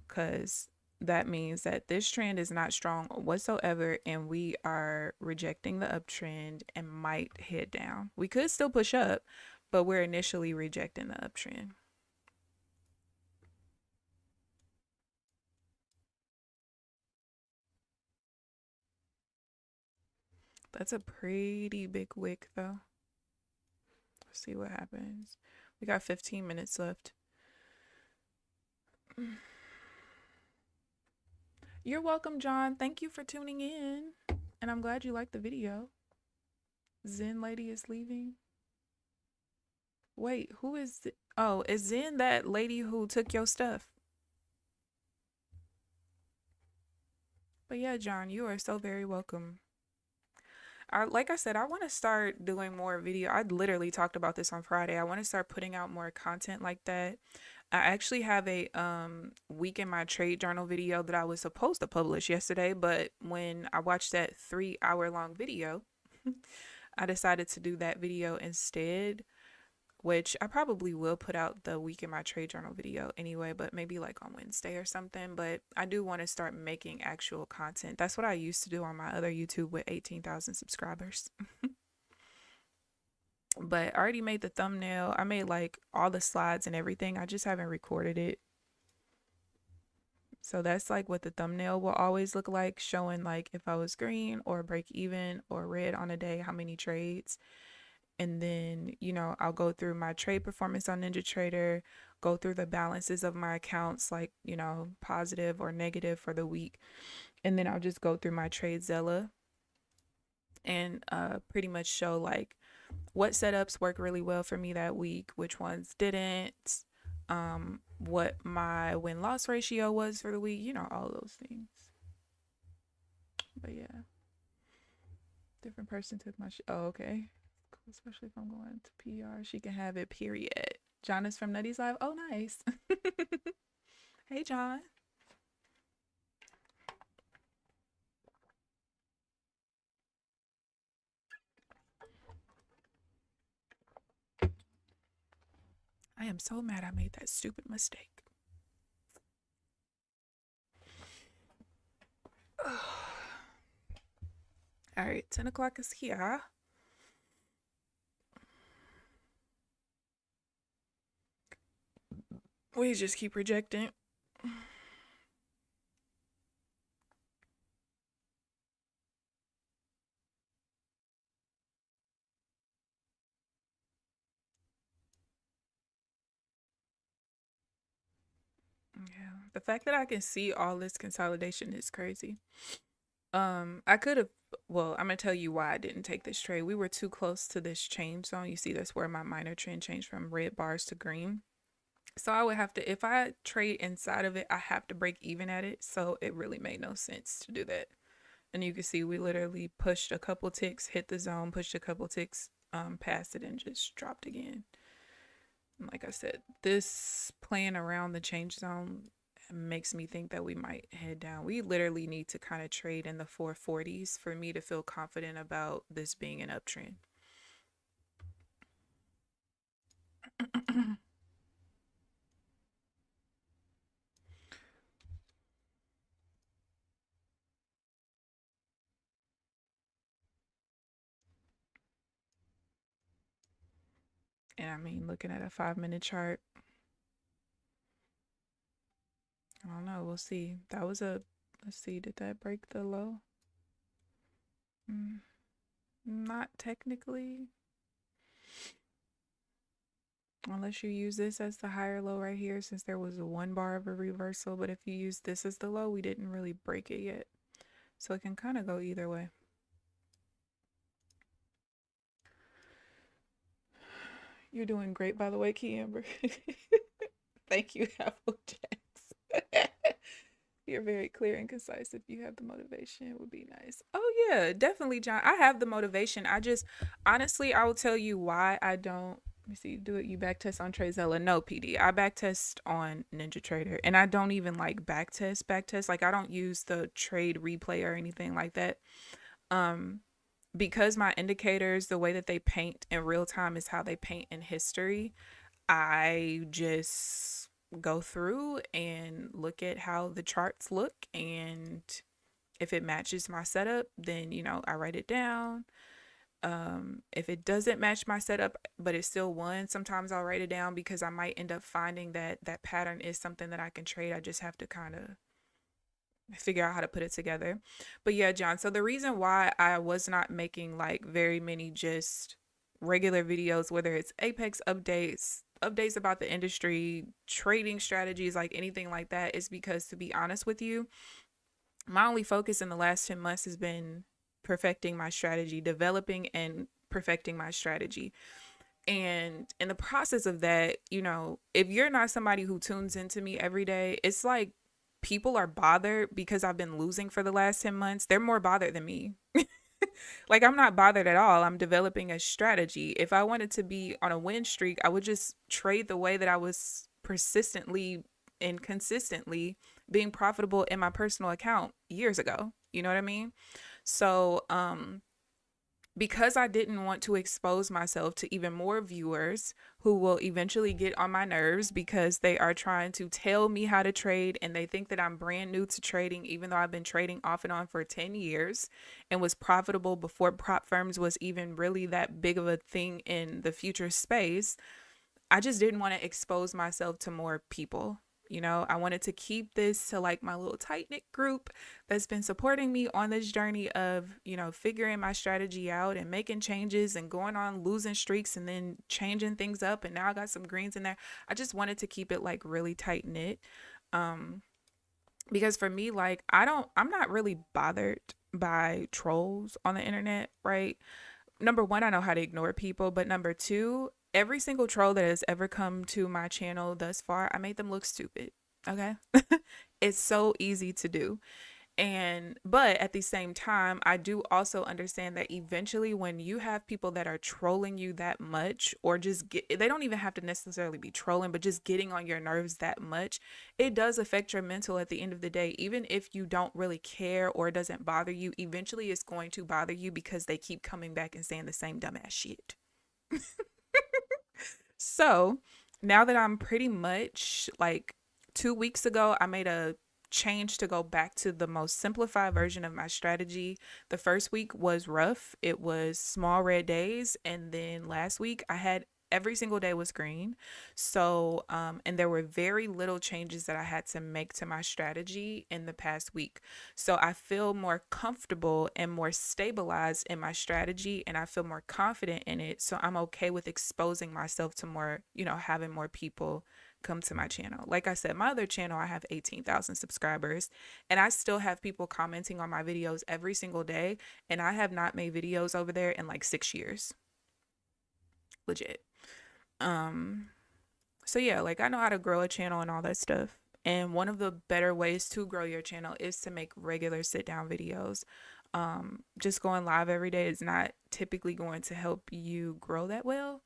Speaker 1: because that means that this trend is not strong whatsoever and we are rejecting the uptrend and might head down. We could still push up, but we're initially rejecting the uptrend. That's a pretty big wick though. Let's see what happens. We got 15 minutes left. You're welcome, John. Thank you for tuning in. And I'm glad you liked the video. Zen lady is leaving. Wait, who is it? Oh, is Zen that lady who took your stuff? But yeah, John, you are so very welcome. Like I said, I want to start doing more video. I literally talked about this on Friday. I want to start putting out more content like that. I actually have a week in my trade journal video that I was supposed to publish yesterday, but when I watched that 3-hour long video, I decided to do that video instead, which I probably will put out the week in my trade journal video anyway, but maybe like on Wednesday or something. But I do want to start making actual content. That's what I used to do on my other YouTube with 18,000 subscribers. But I already made the thumbnail. I made like all the slides and everything. I just haven't recorded it. So that's like what the thumbnail will always look like, showing like if I was green or break even or red on a day, how many trades. And then, you know, I'll go through my trade performance on NinjaTrader, go through the balances of my accounts, like, you know, positive or negative for the week. And then I'll just go through my TradeZella and pretty much show like what setups work really well for me that week, which ones didn't, what my win-loss ratio was for the week, you know, all those things. But yeah, different person took my oh, okay. Especially if I'm going to PR, she can have it, period. John is from Nutty's Live. Oh, nice. Hey, John. I am so mad I made that stupid mistake. All right, 10 o'clock is here. We just keep rejecting. Yeah, the fact that I can see all this consolidation is crazy. I could have, well, I'm gonna tell you why I didn't take this trade. We were too close to this change zone. You see, that's where my minor trend changed from red bars to green. So I would have to, if I trade inside of it, I have to break even at it. So it really made no sense to do that. And you can see we literally pushed a couple ticks, hit the zone, pushed a couple ticks, past it, and just dropped again. And like I said, this playing around the change zone makes me think that we might head down. We literally need to kind of trade in the 440s for me to feel confident about this being an uptrend. And I mean, looking at a 5-minute chart, I don't know. We'll see. That was a, let's see, did that break the low? Not technically. Unless you use this as the higher low right here, since there was a 1 bar of a reversal. But if you use this as the low, we didn't really break it yet. So it can kind of go either way. You're doing great, by the way, Keamber. Thank you, Applejacks. You're very clear and concise. If you have the motivation, it would be nice. Oh yeah, definitely, John. I have the motivation. I just honestly, I will tell you why I don't. Let me see. Do it. You backtest on Trezella? No, PD. I backtest on NinjaTrader, and I don't even like backtest. Like I don't use the trade replay or anything like that. Um, because my indicators, the way that they paint in real time is how they paint in history. I just go through and look at how the charts look, and if it matches my setup, then I write it down. If it doesn't match my setup but it's still one, sometimes I'll write it down because I might end up finding that that pattern is something that I can trade. I just have to kind of figure out how to put it together. But yeah, John, so the reason why I was not making like very many just regular videos, whether it's Apex updates about the industry, trading strategies, like anything like that, is because, to be honest with you, my only focus in the last 10 months has been perfecting my strategy, developing and perfecting my strategy. And in the process of that, if you're not somebody who tunes into me every day, it's like people are bothered because I've been losing for the last 10 months. They're more bothered than me. Like, I'm not bothered at all. I'm developing a strategy. If I wanted to be on a win streak, I would just trade the way that I was persistently and consistently being profitable in my personal account years ago. You know what I mean? So, because I didn't want to expose myself to even more viewers who will eventually get on my nerves because they are trying to tell me how to trade and they think that I'm brand new to trading, even though I've been trading off and on for 10 years and was profitable before prop firms was even really that big of a thing in the future space. I just didn't want to expose myself to more people. I wanted to keep this to like my little tight knit group that's been supporting me on this journey of, figuring my strategy out and making changes and going on losing streaks and then changing things up. And now I got some greens in there. I just wanted to keep it like really tight knit. Because for me, like, I'm not really bothered by trolls on the internet, right? Number one, I know how to ignore people, but number two, every single troll that has ever come to my channel thus far, I made them look stupid. Okay. It's so easy to do. But at the same time, I do also understand that eventually when you have people that are trolling you that much, or they don't even have to necessarily be trolling, but just getting on your nerves that much, it does affect your mental at the end of the day. Even if you don't really care or it doesn't bother you, eventually it's going to bother you because they keep coming back and saying the same dumbass shit. So now that I'm pretty much like 2 weeks ago, I made a change to go back to the most simplified version of my strategy. The first week was rough. It was small red days. And then last week I had every single day was green. So, and there were very little changes that I had to make to my strategy in the past week. So I feel more comfortable and more stabilized in my strategy, and I feel more confident in it. So I'm okay with exposing myself to more, having more people come to my channel. Like I said, my other channel, I have 18,000 subscribers, and I still have people commenting on my videos every single day. And I have not made videos over there in like 6 years. Legit. So yeah, like I know how to grow a channel and all that stuff. And one of the better ways to grow your channel is to make regular sit down videos. Just going live every day is not typically going to help you grow that well.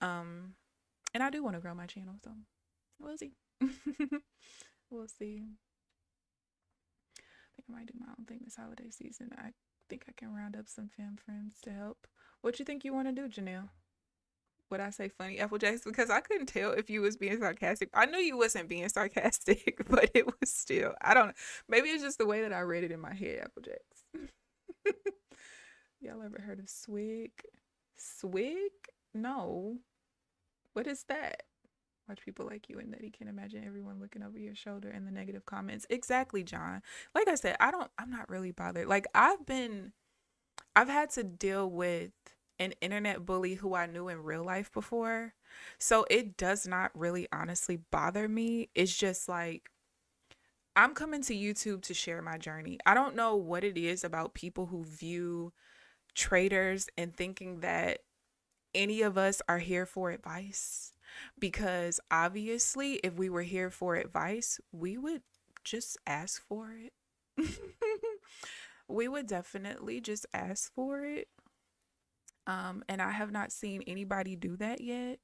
Speaker 1: And I do want to grow my channel, so we'll see. We'll see. I think I might do my own thing this holiday season. I think I can round up some fam friends to help. What you think you want to do, Janelle? Would I say funny Applejacks? Because I couldn't tell if you was being sarcastic. I knew you wasn't being sarcastic, but it was still, I don't know. Maybe it's just the way that I read it in my head, Applejacks. Y'all ever heard of swig? Swig? No. What is that? Watch people like you and Nutty can imagine everyone looking over your shoulder in the negative comments. Exactly, John. Like I said, I'm not really bothered. Like I've had to deal with an internet bully who I knew in real life before. So it does not really honestly bother me. It's just like, I'm coming to YouTube to share my journey. I don't know what it is about people who view traders and thinking that any of us are here for advice, because obviously if we were here for advice, we would just ask for it. We would definitely just ask for it. And I have not seen anybody do that yet.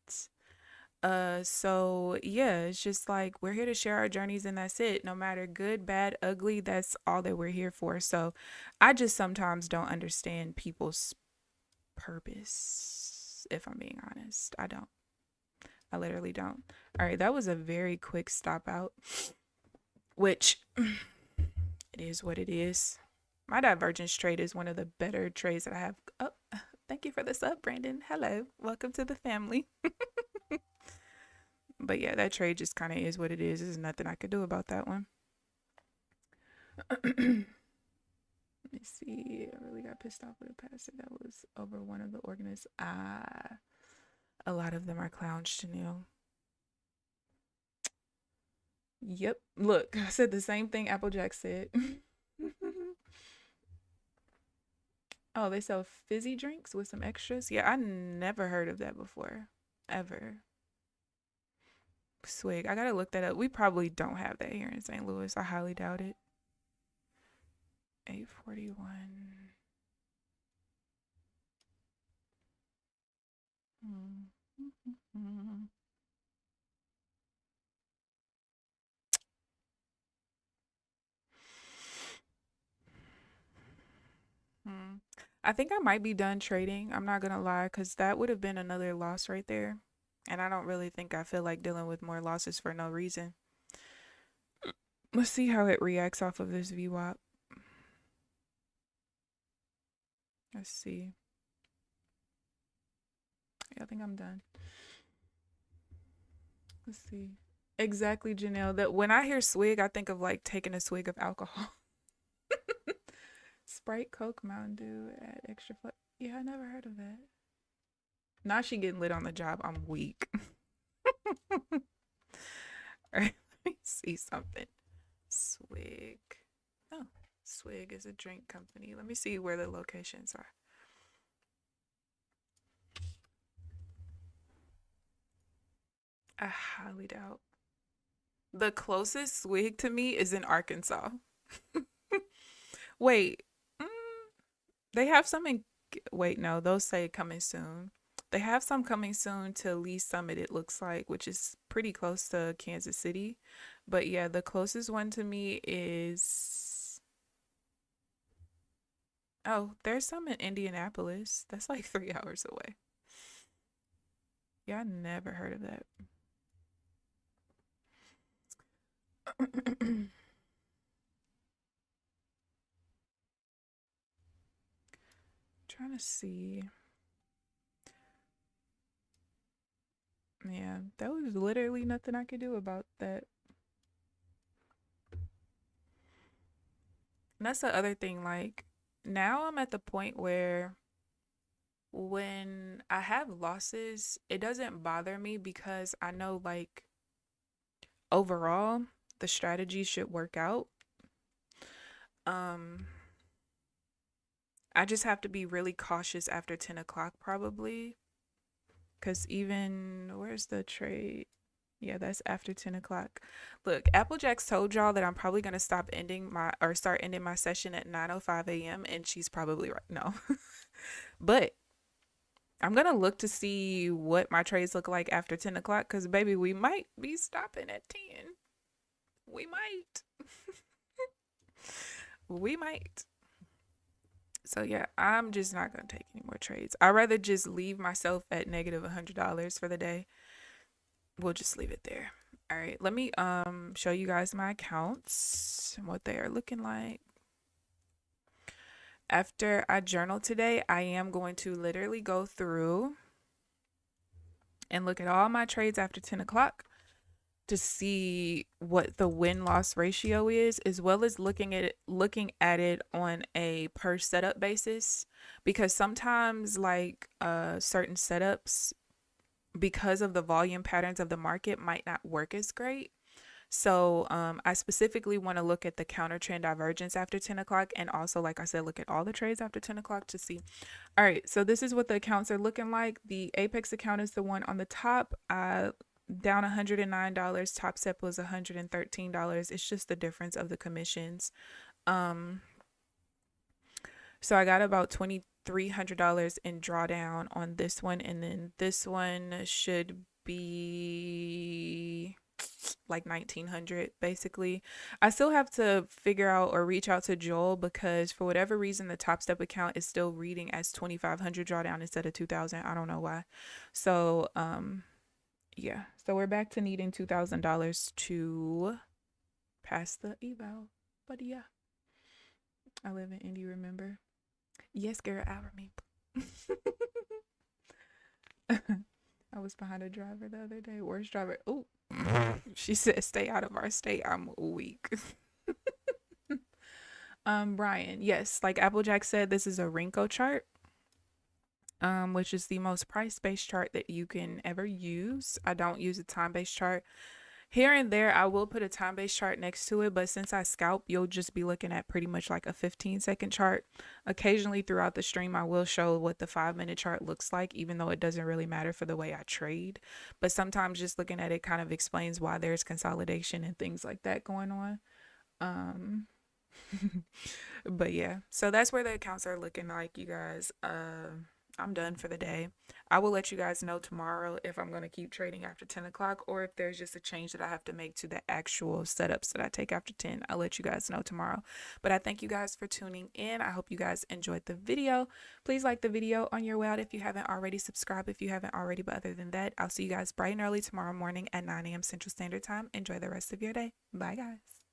Speaker 1: So yeah, it's just like we're here to share our journeys and that's it. No matter good, bad, ugly, that's all that we're here for. So I just sometimes don't understand people's purpose, if I'm being honest. I don't. I literally don't. All right, that was a very quick stop out, which it is what it is. My divergence trade is one of the better trades that I have. Oh, thank you for the sub, Brandon. Hello. Welcome to the family. But yeah, that trade just kind of is what it is. There's nothing I could do about that one. Let me see. I really got pissed off with a passer that was over one of the organists. A lot of them are clowns, Chanel. Yep. Look, I said the same thing Applejack said. Oh, they sell fizzy drinks with some extras? Yeah, I never heard of that before. Ever. Swig. I gotta look that up. We probably don't have that here in St. Louis. I highly doubt it. 841. I think I might be done trading. I'm not gonna lie, because that would have been another loss right there. And I don't really think I feel like dealing with more losses for no reason. Let's see how it reacts off of this VWAP. Let's see. Yeah, I think I'm done. Let's see. Exactly, Janelle. That when I hear swig, I think of like taking a swig of alcohol. Sprite, Coke, Mountain Dew, add extra flavor. Yeah, I never heard of that. Now she getting lit on the job. I'm weak. All right, let me see something. Swig. Oh, Swig is a drink company. Let me see where the locations are. I highly doubt. The closest Swig to me is in Arkansas. Wait, they have some in. Wait, no, those say coming soon. They have some coming soon to Lee Summit, it looks like, which is pretty close to Kansas City. But yeah, the closest one to me is. Oh, there's some in Indianapolis. That's like 3 hours away. Yeah, I never heard of that. Trying to see. Yeah, that was literally nothing I could do about that. And that's the other thing. Like, now I'm at the point where when I have losses, it doesn't bother me because I know, like, overall, the strategy should work out. I just have to be really cautious after 10 o'clock, probably. Because even, where's the trade? Yeah, that's after 10 o'clock. Look, Applejack's told y'all that I'm probably going to start ending my session at 9:05 a.m. and she's probably right. No. But I'm going to look to see what my trades look like after 10 o'clock because, baby, we might be stopping at 10. We might. We might. So yeah, I'm just not going to take any more trades. I'd rather just leave myself at negative $100 for the day. We'll just leave it there. All right, let me show you guys my accounts and what they are looking like. After I journal today, I am going to literally go through and look at all my trades after 10 o'clock to see what the win-loss ratio is, as well as looking at it on a per setup basis, because sometimes like certain setups, because of the volume patterns of the market, might not work as great. So I specifically want to look at the counter trend divergence after 10 o'clock, and also, like I said, look at all the trades after 10 o'clock to see. All right, so this is what the accounts are looking like. The Apex account is the one on the top. I down $109. Top step was $113. It's just the difference of the commissions. So I got about $2,300 in drawdown on this one, and then this one should be like 1900 basically. I still have to figure out or reach out to Joel because for whatever reason the Top Step account is still reading as 2500 drawdown instead of 2000. I don't know why. So yeah, so we're back to needing $2,000 to pass the eval. But yeah, I live in Indy, remember? Yes, girl, I remember. I was behind a driver the other day. Worst driver. Oh, she said, "Stay out of our state." I'm weak. Brian, yes, like Applejack said, this is a Renko chart, which is the most price-based chart that you can ever use. I don't use a time-based chart. Here and there, I will put a time-based chart next to it, but since I scalp, you'll just be looking at pretty much like a 15-second chart. Occasionally throughout the stream, I will show what the 5-minute chart looks like, even though it doesn't really matter for the way I trade. But sometimes just looking at it kind of explains why there's consolidation and things like that going on. But yeah, so that's where the accounts are looking like, you guys. I'm done for the day. I will let you guys know tomorrow if I'm going to keep trading after 10 o'clock or if there's just a change that I have to make to the actual setups that I take after 10. I'll let you guys know tomorrow. But I thank you guys for tuning in. I hope you guys enjoyed the video. Please like the video on your way out if you haven't already. Subscribe if you haven't already. But other than that, I'll see you guys bright and early tomorrow morning at 9 a.m. Central Standard Time. Enjoy the rest of your day. Bye, guys.